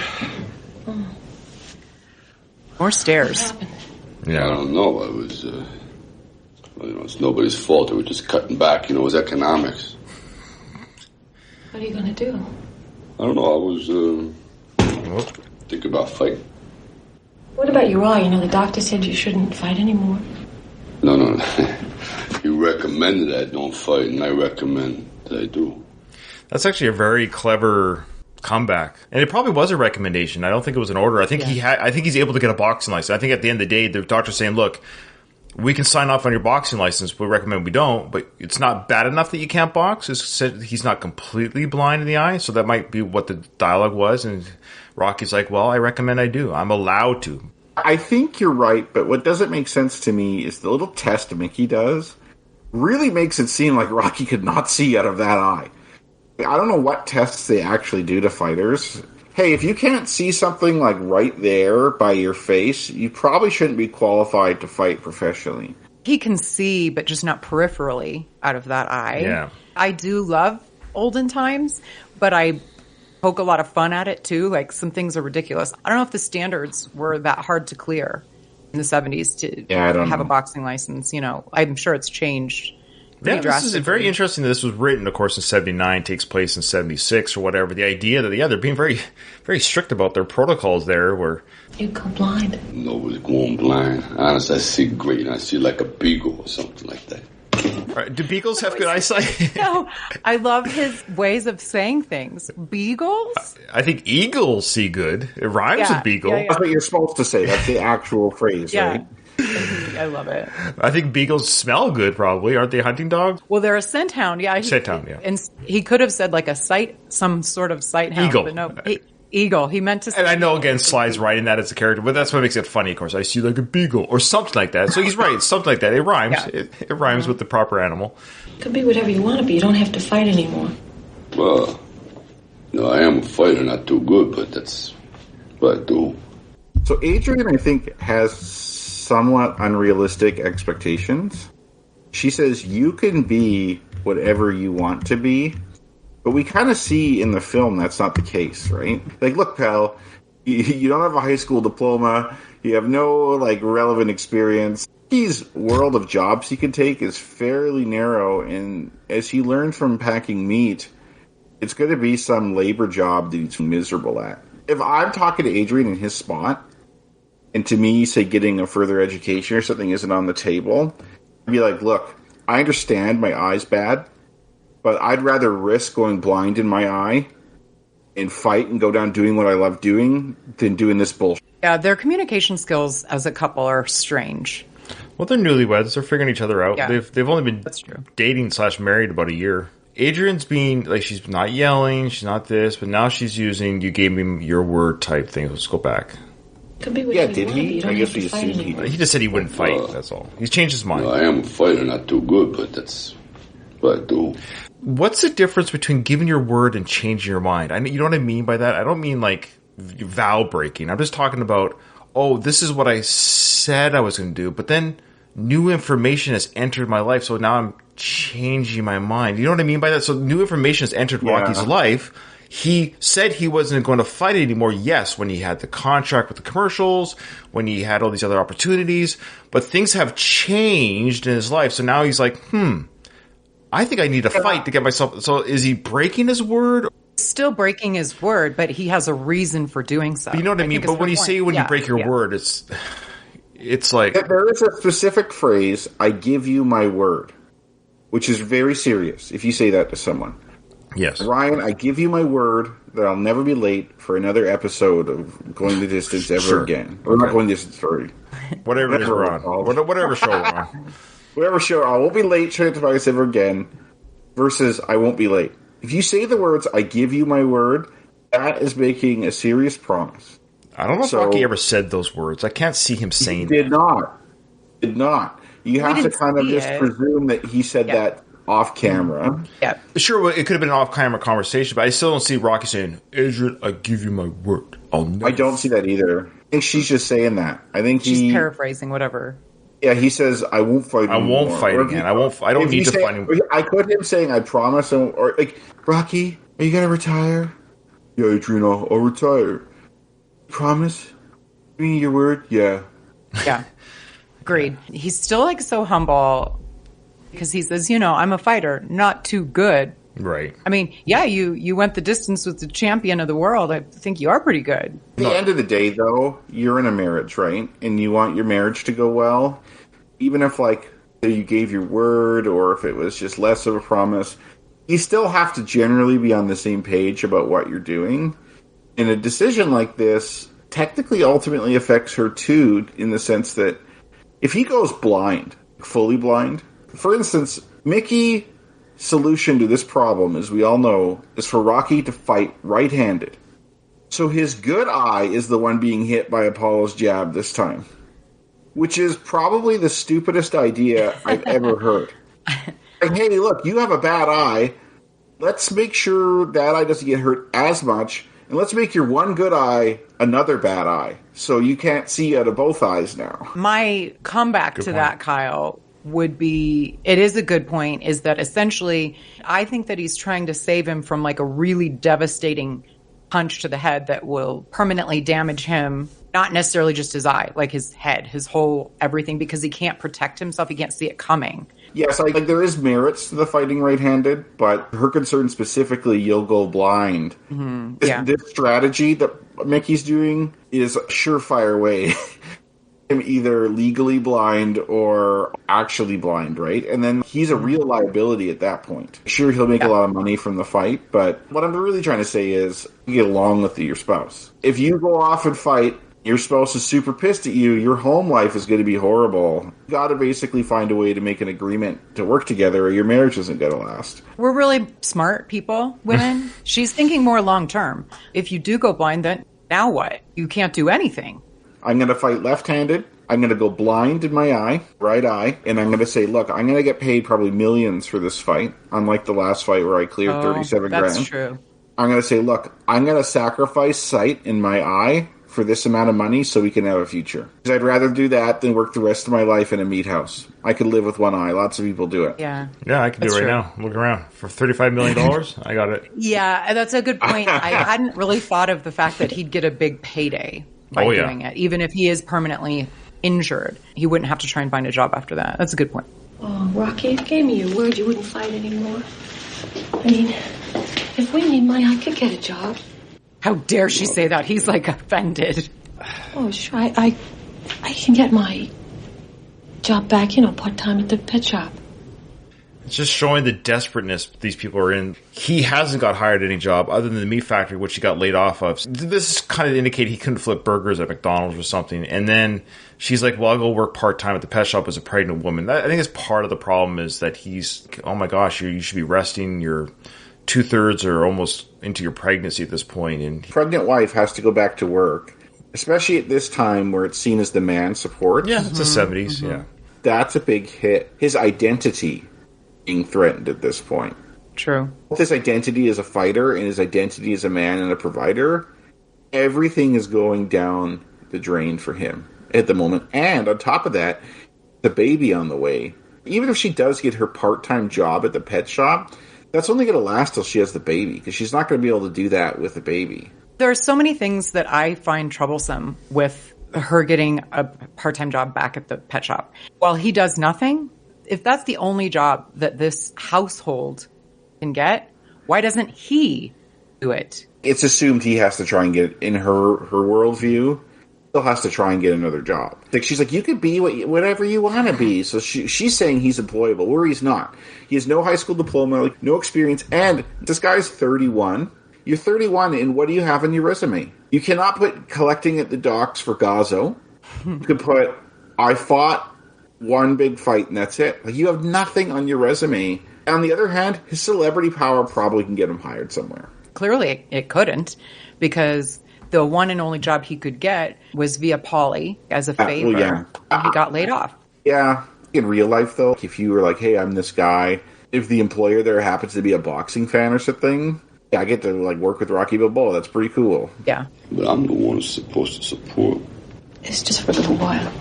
More stairs. Yeah. I don't know. I was, well, it's nobody's fault. They were just cutting back. It was economics. What are you going to do? I don't know. I was, thinking about fighting. What about your eye? The doctor said you shouldn't fight anymore. No. You recommended that I don't fight, and I recommend that I do. That's actually a very clever comeback, and it probably was a recommendation. I don't think it was an order. I think I think he's able to get a boxing license. I think at the end of the day, the doctor's saying, "Look, we can sign off on your boxing license. We recommend we don't, but it's not bad enough that you can't box." He's not completely blind in the eye, so that might be what the dialogue was. And Rocky's like, "Well, I recommend I do. I'm allowed to." I think you're right, but what doesn't make sense to me is the little test Mickey does really makes it seem like Rocky could not see out of that eye. I don't know what tests they actually do to fighters. Hey, if you can't see something like right there by your face, you probably shouldn't be qualified to fight professionally. He can see, but just not peripherally out of that eye. Yeah. I do love olden times, but I poke a lot of fun at it too. Like, some things are ridiculous. I don't know if the standards were that hard to clear in the 70s to have a boxing license. I'm sure it's changed. Yeah, this is very interesting that this was written, of course, in 79, takes place in 76 or whatever. The idea that, they're being very, very strict about their protocols there where... You go blind. Nobody's going blind. Honestly, I see great. I see like a beagle or something like that. Right. Do beagles have good eyesight? No, I love his ways of saying things. Beagles? I think eagles see good. It rhymes with beagle. Yeah. That's what you're supposed to say. That's the actual phrase, right? I love it. I think beagles smell good, probably. Aren't they hunting dogs? Well, they're a scent hound, yeah. Scent hound, yeah. And he could have said like some sort of sight hound. Eagle. But no, eagle. He meant to say... And I know, again, Sly's writing that as a character, but that's what makes it funny, of course. I see like a beagle or something like that. So he's right, something like that. It rhymes. Yeah. It rhymes with the proper animal. Could be whatever you want to be. You don't have to fight anymore. Well, I am a fighter, not too good, but that's what I do. So Adrian, I think, has somewhat unrealistic expectations. She says you can be whatever you want to be, but we kind of see in the film that's not the case, right? Like, look, pal, you don't have a high school diploma, you have no relevant experience. His world of jobs he can take is fairly narrow, and as he learned from packing meat, it's going to be some labor job that he's miserable at. If I'm talking to Adrian in his spot, and to me, say, getting a further education or something isn't on the table, I'd be like, look, I understand my eye's bad, but I'd rather risk going blind in my eye and fight and go down doing what I love doing than doing this bullshit. Yeah, their communication skills as a couple are strange. Well, they're newlyweds. They're figuring each other out. Yeah. They've only been dating / married about a year. Adrian's being, she's not yelling, she's not this, but now she's using, you gave me your word type thing. Let's go back. Could be whatever did you he? want to be. You don't I guess have to he fight assumed he anymore. did. He just said he wouldn't fight, that's all. He's changed his mind. I am a fighter, not too good, but that's what I do. What's the difference between giving your word and changing your mind? You know what I mean by that? I don't mean vow breaking. I'm just talking about, this is what I said I was going to do, but then new information has entered my life, so now I'm changing my mind. You know what I mean by that? So new information has entered Rocky's life. He said he wasn't going to fight anymore, yes, when he had the contract with the commercials, when he had all these other opportunities, but things have changed in his life, so now he's like, I think I need to fight to get myself... So is he breaking his word? Still breaking his word, but he has a reason for doing so. But you know what I mean? But when you say when you break your word, it's like... There is a specific phrase, I give you my word, which is very serious if you say that to someone. Yes. Ryan, I give you my word that I'll never be late for another episode of Going the Distance ever again. Or not Going the Distance, sorry. Whatever it is we're on. Whatever show we're on. Whatever show, I won't be late trying to podcast ever again, versus I won't be late. If you say the words, I give you my word, that is making a serious promise. I don't know if Rocky ever said those words. I can't see him saying that. Did not. You have to kind of just presume that he said that off camera. Yeah. Sure, it could have been an off-camera conversation, but I still don't see Rocky saying, Adrian, I give you my word. I don't see that either. I think she's just saying that. I think she's paraphrasing, whatever. Yeah, he says, I won't fight anymore. I won't fight again. I don't need to fight him. I could him saying, I promise, or like, Rocky, are you going to retire? Yeah, Adrian, I'll retire. Promise? Give me your word? Yeah. Yeah. Agreed. He's still like so humble because he says, I'm a fighter, not too good. Right. I mean, yeah, you went the distance with the champion of the world. I think you are pretty good. At the end of the day, though, you're in a marriage, right? And you want your marriage to go well. Even if, like, you gave your word or if it was just less of a promise, you still have to generally be on the same page about what you're doing. And a decision like this technically ultimately affects her, too, in the sense that if he goes blind, fully blind, for instance, Mickey's solution to this problem, as we all know, is for Rocky to fight right-handed. So his good eye is the one being hit by Apollo's jab this time, which is probably the stupidest idea I've ever heard. Like, hey, look, you have a bad eye. Let's make sure that eye doesn't get hurt as much, and let's make your one good eye another bad eye, so you can't see out of both eyes now. My comeback to that, Kyle, would be, it is a good point, is that essentially I think that he's trying to save him from like a really devastating punch to the head that will permanently damage him, not necessarily just his eye, like his head, his whole everything, because he can't protect himself, he can't see it coming. Yes, like there is merits to the fighting right-handed, but her concern specifically, you'll go blind. Mm-hmm. This strategy that Mickey's doing is a surefire way him either legally blind or actually blind, right? And then he's a real liability at that point. Sure, he'll make a lot of money from the fight, but what I'm really trying to say is you get along with your spouse. If you go off and fight, your spouse is super pissed at you, your home life is going to be horrible. You got to basically find a way to make an agreement to work together or your marriage isn't going to last. We're really smart people, women. She's thinking more long term. If you do go blind, then now what? You can't do anything. I'm going to fight left-handed. I'm going to go blind in my eye, right eye, and I'm going to say, look, I'm going to get paid probably millions for this fight, unlike the last fight where I cleared 37 grand. That's true. I'm going to say, look, I'm going to sacrifice sight in my eye for this amount of money so we can have a future. Because I'd rather do that than work the rest of my life in a meat house. I could live with one eye. Lots of people do it. Yeah. Yeah, I can do it right now. Look around. For $35 million, I got it. Yeah, that's a good point. I hadn't really thought of the fact that he'd get a big payday by doing it. Even if he is permanently injured, he wouldn't have to try and find a job after that. That's a good point. Oh, Rocky, if you gave me your word you wouldn't fight anymore. I mean, if we need money, I could get a job. How dare she say that? He's like offended. Oh, sure. I can get my job back, part-time at the pet shop. It's just showing the desperateness these people are in. He hasn't got hired at any job other than the meat factory, which he got laid off of. This kind of indicated he couldn't flip burgers at McDonald's or something. And then she's like, well, I'll go work part-time at the pet shop as a pregnant woman. I think that's part of the problem is that he's, oh my gosh, you should be resting. You're 2/3 or almost into your pregnancy at this point. And pregnant wife has to go back to work, especially at this time where it's seen as the man support. Yeah, it's the 70s, yeah. That's a big hit. His identity being threatened at this point. True. Both his identity as a fighter and his identity as a man and a provider, everything is going down the drain for him at the moment. And on top of that, the baby on the way. Even if she does get her part-time job at the pet shop, that's only going to last till she has the baby, because she's not going to be able to do that with the baby. There are so many things that I find troublesome with her getting a part-time job back at the pet shop. While he does nothing, if that's the only job that this household can get, why doesn't he do it? It's assumed he has to try and get, in her worldview, still has to try and get another job. Like, she's like, you could be whatever you want to be. So she's saying he's employable, where he's not. He has no high school diploma, like, no experience, and this guy's 31. You're 31, and what do you have on your resume? You cannot put collecting at the docks for Gazo. You could put, I fought one big fight, and that's it. Like, you have nothing on your resume. On the other hand, his celebrity power probably can get him hired somewhere. Clearly, it couldn't, because the one and only job he could get was via Polly as a favor. And he got laid off. Yeah. In real life, though, if you were like, hey, I'm this guy, if the employer there happens to be a boxing fan or something, yeah, I get to like work with Rocky Balboa. That's pretty cool. Yeah. But I'm the one who's supposed to support. It's just for a little while.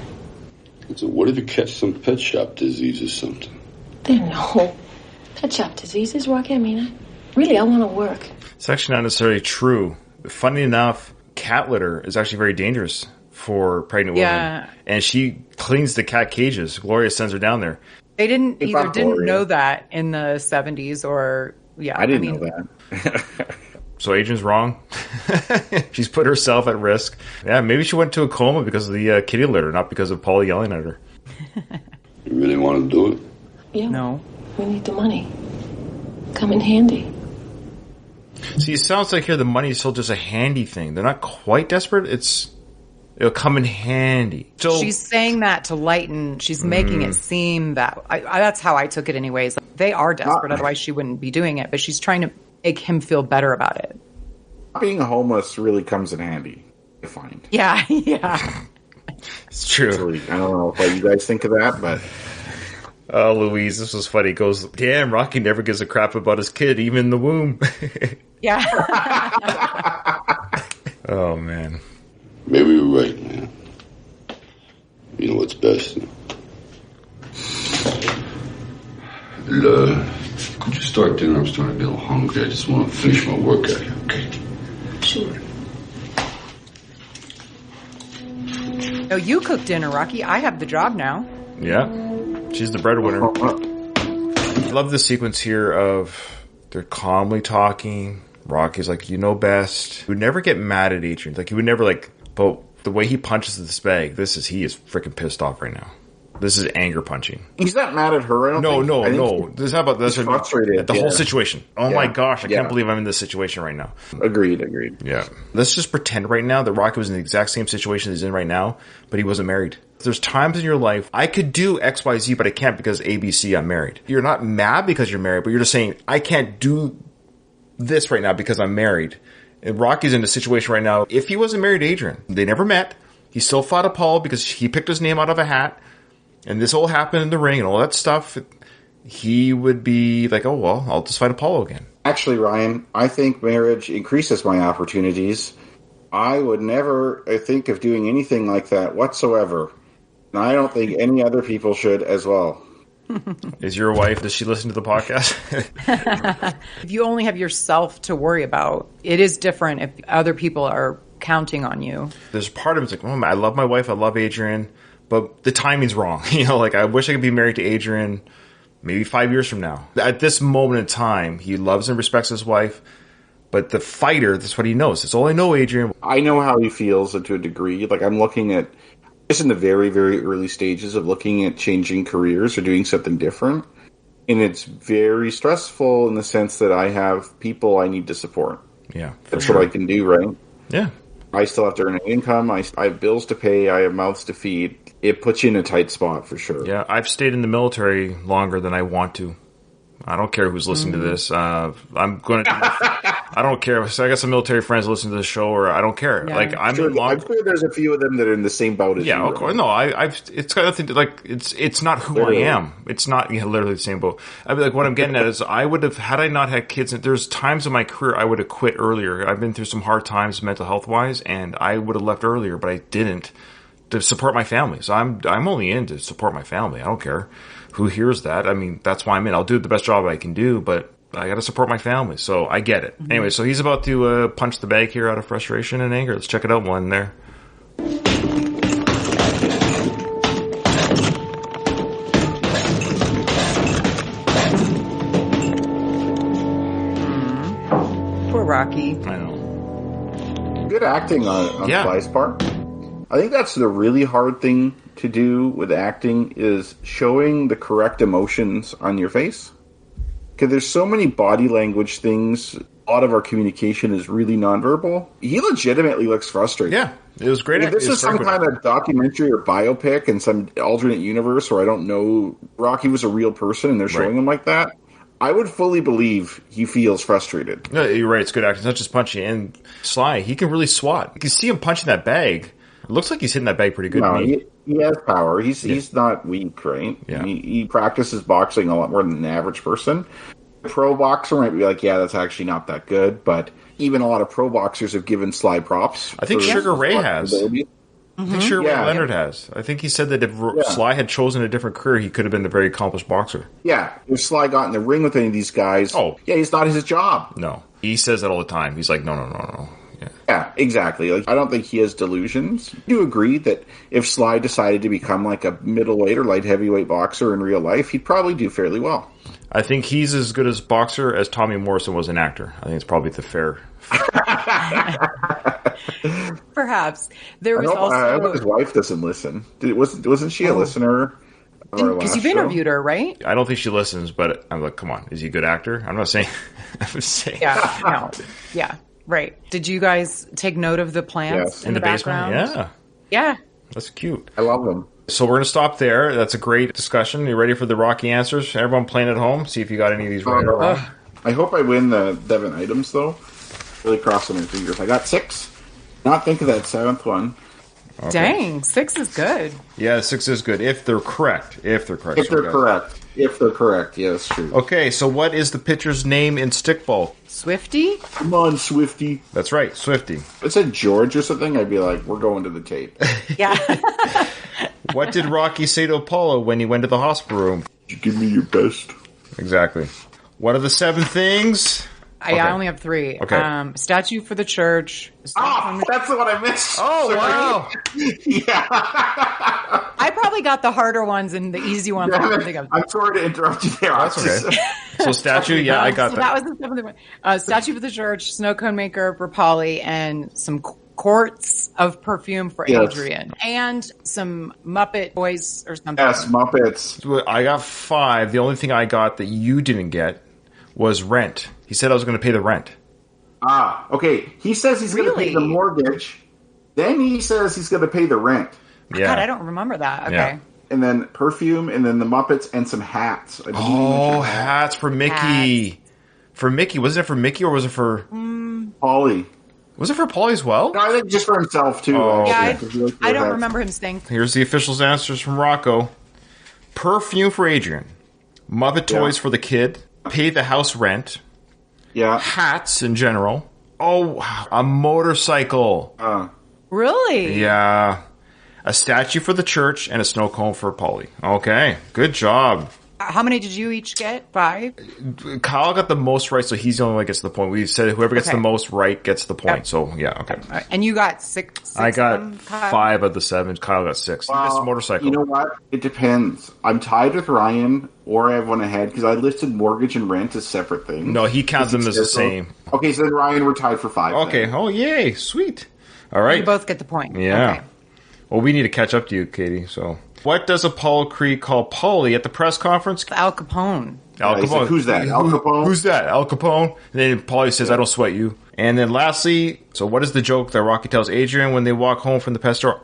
So what if you catch some pet shop disease or something? There are no pet shop diseases, Rocky. I mean, I want to work. It's actually not necessarily true. Funny enough, cat litter is actually very dangerous for pregnant women. And she cleans the cat cages. Gloria sends her down there. They didn't know that in the 70s or, I didn't know that. So Adrian's wrong. She's put herself at risk. Yeah, maybe she went to a coma because of the kitty litter, not because of Paul yelling at her. You really want to do it? Yeah. No. We need the money. Come in handy. See, it sounds like here the money is still just a handy thing. They're not quite desperate. It'll come in handy. So she's saying that to lighten. She's making it seem that that's how I took it, anyways. They are desperate, otherwise she wouldn't be doing it. But she's trying to make him feel better about it. Being homeless really comes in handy, I find. Yeah. It's true. Actually, I don't know what you guys think of that, but... Oh, Louise, this was funny. He goes, damn, Rocky never gives a crap about his kid, even in the womb. Yeah. Oh, man. Maybe you're right, man. You know what's best? Could you start dinner? I'm starting to be a little hungry. I just want to finish my workout here, okay? Sure. No, you cook dinner, Rocky. I have the job now. Yeah. She's the breadwinner. I love the sequence here of they're calmly talking. Rocky's like, you know best. He would never get mad at Adrian. Like, he would never, but the way he punches this bag, he is freaking pissed off right now. This is anger punching. He's not mad at her, I don't think. No. This is how about this? Frustrated at the whole situation. Oh my gosh, I Yeah. can't believe I'm in this situation right now. Agreed. Yeah. Let's just pretend right now that Rocky was in the exact same situation he's in right now, but he wasn't married. There's times in your life, I could do X, Y, Z, but I can't because ABC, I'm married. You're not mad because you're married, but you're just saying, I can't do this right now because I'm married. And Rocky's in a situation right now. If he wasn't married to Adrian, they never met. He still fought Apollo because he picked his name out of a hat. And this all happened in the ring and all that stuff. He would be like, oh, well, I'll just fight Apollo again. Actually, Ryan, I think marriage increases my opportunities. I would never think of doing anything like that whatsoever. And I don't think any other people should as well. Is your wife, does she listen to the podcast? If you only have yourself to worry about, it is different if other people are counting on you. There's part of it's like, oh, I love my wife, I love Adrian, but the timing's wrong. I wish I could be married to Adrian maybe 5 years from now. At this moment in time, he loves and respects his wife, but the fighter, that's what he knows. That's all I know, Adrian. I know how he feels to a degree. I'm looking at, just in the very, very early stages of looking at changing careers or doing something different. And it's very stressful in the sense that I have people I need to support. Yeah. That's what I can do, right? Yeah. I still have to earn an income. I have bills to pay. I have mouths to feed. It puts you in a tight spot for sure. Yeah, I've stayed in the military longer than I want to. I don't care who's listening to this. I'm going to. I don't care. So I got some military friends listening to the show, or I don't care. Yeah. I'm sure there's a few of them that are in the same boat as you. Yeah, of course. No, it's got nothing to It's not who I am. It's not literally the same boat. I mean, what I'm getting at is, I would have, had I not had kids. There's times in my career I would have quit earlier. I've been through some hard times, mental health wise, and I would have left earlier, but I didn't, to support my family. So I'm only in to support my family. I don't care who hears that. I mean, that's why I'm in. I'll do the best job I can do, but I got to support my family. So I get it. Anyway, so he's about to punch the bag here out of frustration and anger. Let's check it out one there. Poor Rocky. I know. Good acting on Sly's part. I think that's the really hard thing to do with acting, is showing the correct emotions on your face. Because there's so many body language things. A lot of our communication is really nonverbal. He legitimately looks frustrated. Yeah, it was great. If this is some kind of documentary or biopic in some alternate universe where I don't know Rocky was a real person and they're showing him like that, I would fully believe he feels frustrated. No, you're right. It's good acting. It's not just punching. And Sly, he can really swat. You can see him punching that bag. It looks like he's hitting that bag pretty good. No, he has power. He's not weak, right? Yeah. He practices boxing a lot more than an average person. A pro boxer might be like, yeah, that's actually not that good. But even a lot of pro boxers have given Sly props. I think Sugar Ray has. I think sure Yeah. Leonard has. I think he said that if Sly had chosen a different career, he could have been a very accomplished boxer. Yeah, if Sly got in the ring with any of these guys, it's not his job. No. He says that all the time. He's like, no. Yeah, exactly. Like, I don't think he has delusions. Do you agree that if Sly decided to become like a middleweight or light heavyweight boxer in real life, he'd probably do fairly well? I think he's as good as boxer as Tommy Morrison was an actor. I think it's probably the fair. Perhaps. There was also... I hope his wife doesn't listen. Wasn't she a listener? Because you've interviewed her, right? I don't think she listens, but I'm like, come on. Is he a good actor? I'm not saying... I'm just saying. Yeah, no. Yeah, right. Did you guys take note of the plants in the background? Basement? Yeah. That's cute. I love them. So we're going to stop there. That's a great discussion. You ready for the Rocky answers? Everyone playing at home? See if you got any of these right or wrong. I hope I win the 7 items, though. Really crossing my fingers. I got 6. Not think of that 7th one. Okay. Dang, 6 is good. Yeah, 6 is good. If they're correct. If they're correct. If they're correct. Yeah, that's true. Okay, so what is the pitcher's name in stickball? Swifty? Come on, Swifty. That's right, Swifty. If it said George or something, I'd be like, we're going to the tape. Yeah. What did Rocky say to Apollo when he went to the hospital room? You give me your best. Exactly. What are the 7 things? I only have 3. Okay. Statue for the church. That's the one I missed. Oh, Sorry. wow. Yeah. I probably got the harder ones and the easy ones. I'm sorry to interrupt you there. That's okay. So statue, I got so that. That was the 7th one. Statue for the church, snow cone maker for Polly, and some quarts of perfume for Adrian. And some Muppet toys or something. Yes, Muppets. I got 5. The only thing I got that you didn't get was rent. He said I was going to pay the rent. Okay. He says he's going to pay the mortgage. Then he says he's going to pay the rent. Yeah. God, I don't remember that. Okay. Yeah. And then perfume, and then the Muppets, and some hats. Hats for Mickey. Hats. For Mickey. Was it for Mickey or was it for... Polly. Was it for Polly as well? No, I think just for himself, too. Oh, yeah, I don't remember him saying... Here's the official's answers from Rocco. Perfume for Adrian. Muppet toys for the kid. Pay the house rent. Yeah. Hats in general. Oh, a motorcycle. Really? Yeah. A statue for the church and a snow cone for Polly. Okay. Good job. How many did you each get? 5? Kyle got the most right, so he's the only one that gets the point. We said whoever gets the most right gets the point. So, yeah, okay. Right. And you got 6? I got 5 of the 7. Kyle got 6. He missed a motorcycle. You know what? It depends. I'm tied with Ryan, or I have one ahead, because I listed mortgage and rent as separate things. No, he counts them as the same. Okay, so then Ryan, we're tied for 5. Okay. Then. Oh, yay. Sweet. All right. You both get the point. Yeah. Okay. Well, we need to catch up to you, Katie, so... What does Apollo Creed call Polly at the press conference? Al Capone. Al Capone. Like, who's that? Al Capone? Who's that? Al Capone. And then Polly says, I don't sweat you. And then lastly, so what is the joke that Rocky tells Adrian when they walk home from the pet store?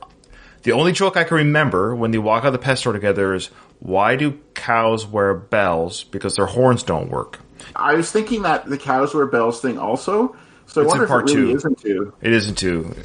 The only joke I can remember when they walk out of the pet store together is, why do cows wear bells? Because their horns don't work. I was thinking that the cows wear bells thing also. So I wonder if it really isn't 2. It isn't 2.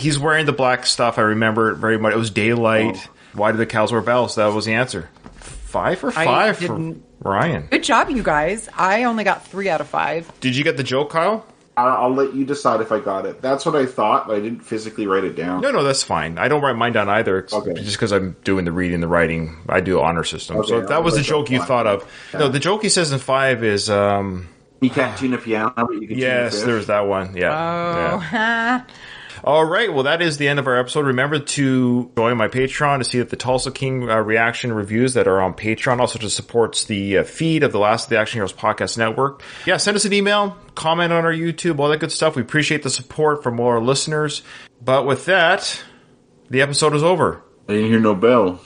He's wearing the black stuff. I remember it very much. It was daylight. Oh. Why do the cows wear bells? That was the answer. 5 or 5 for Ryan. Good job, you guys. I only got 3 out of 5. Did you get the joke, Kyle? I'll let you decide if I got it. That's what I thought, but I didn't physically write it down. No, that's fine. I don't write mine down either. Just because I'm doing the reading, the writing. I do honor system. Okay, so if that was the joke you thought of. Yeah. No, the joke he says in 5 is... you can't tune a piano, but you can tune a fish. There's that one. Yeah. Oh. Yeah. All right, well, that is the end of our episode. Remember to join my Patreon to see the Tulsa King reaction reviews that are on Patreon, also to support the feed of the Last of the Action Heroes Podcast Network. Yeah, send us an email, comment on our YouTube, all that good stuff. We appreciate the support from all our listeners. But with that, the episode is over. I didn't hear no bell.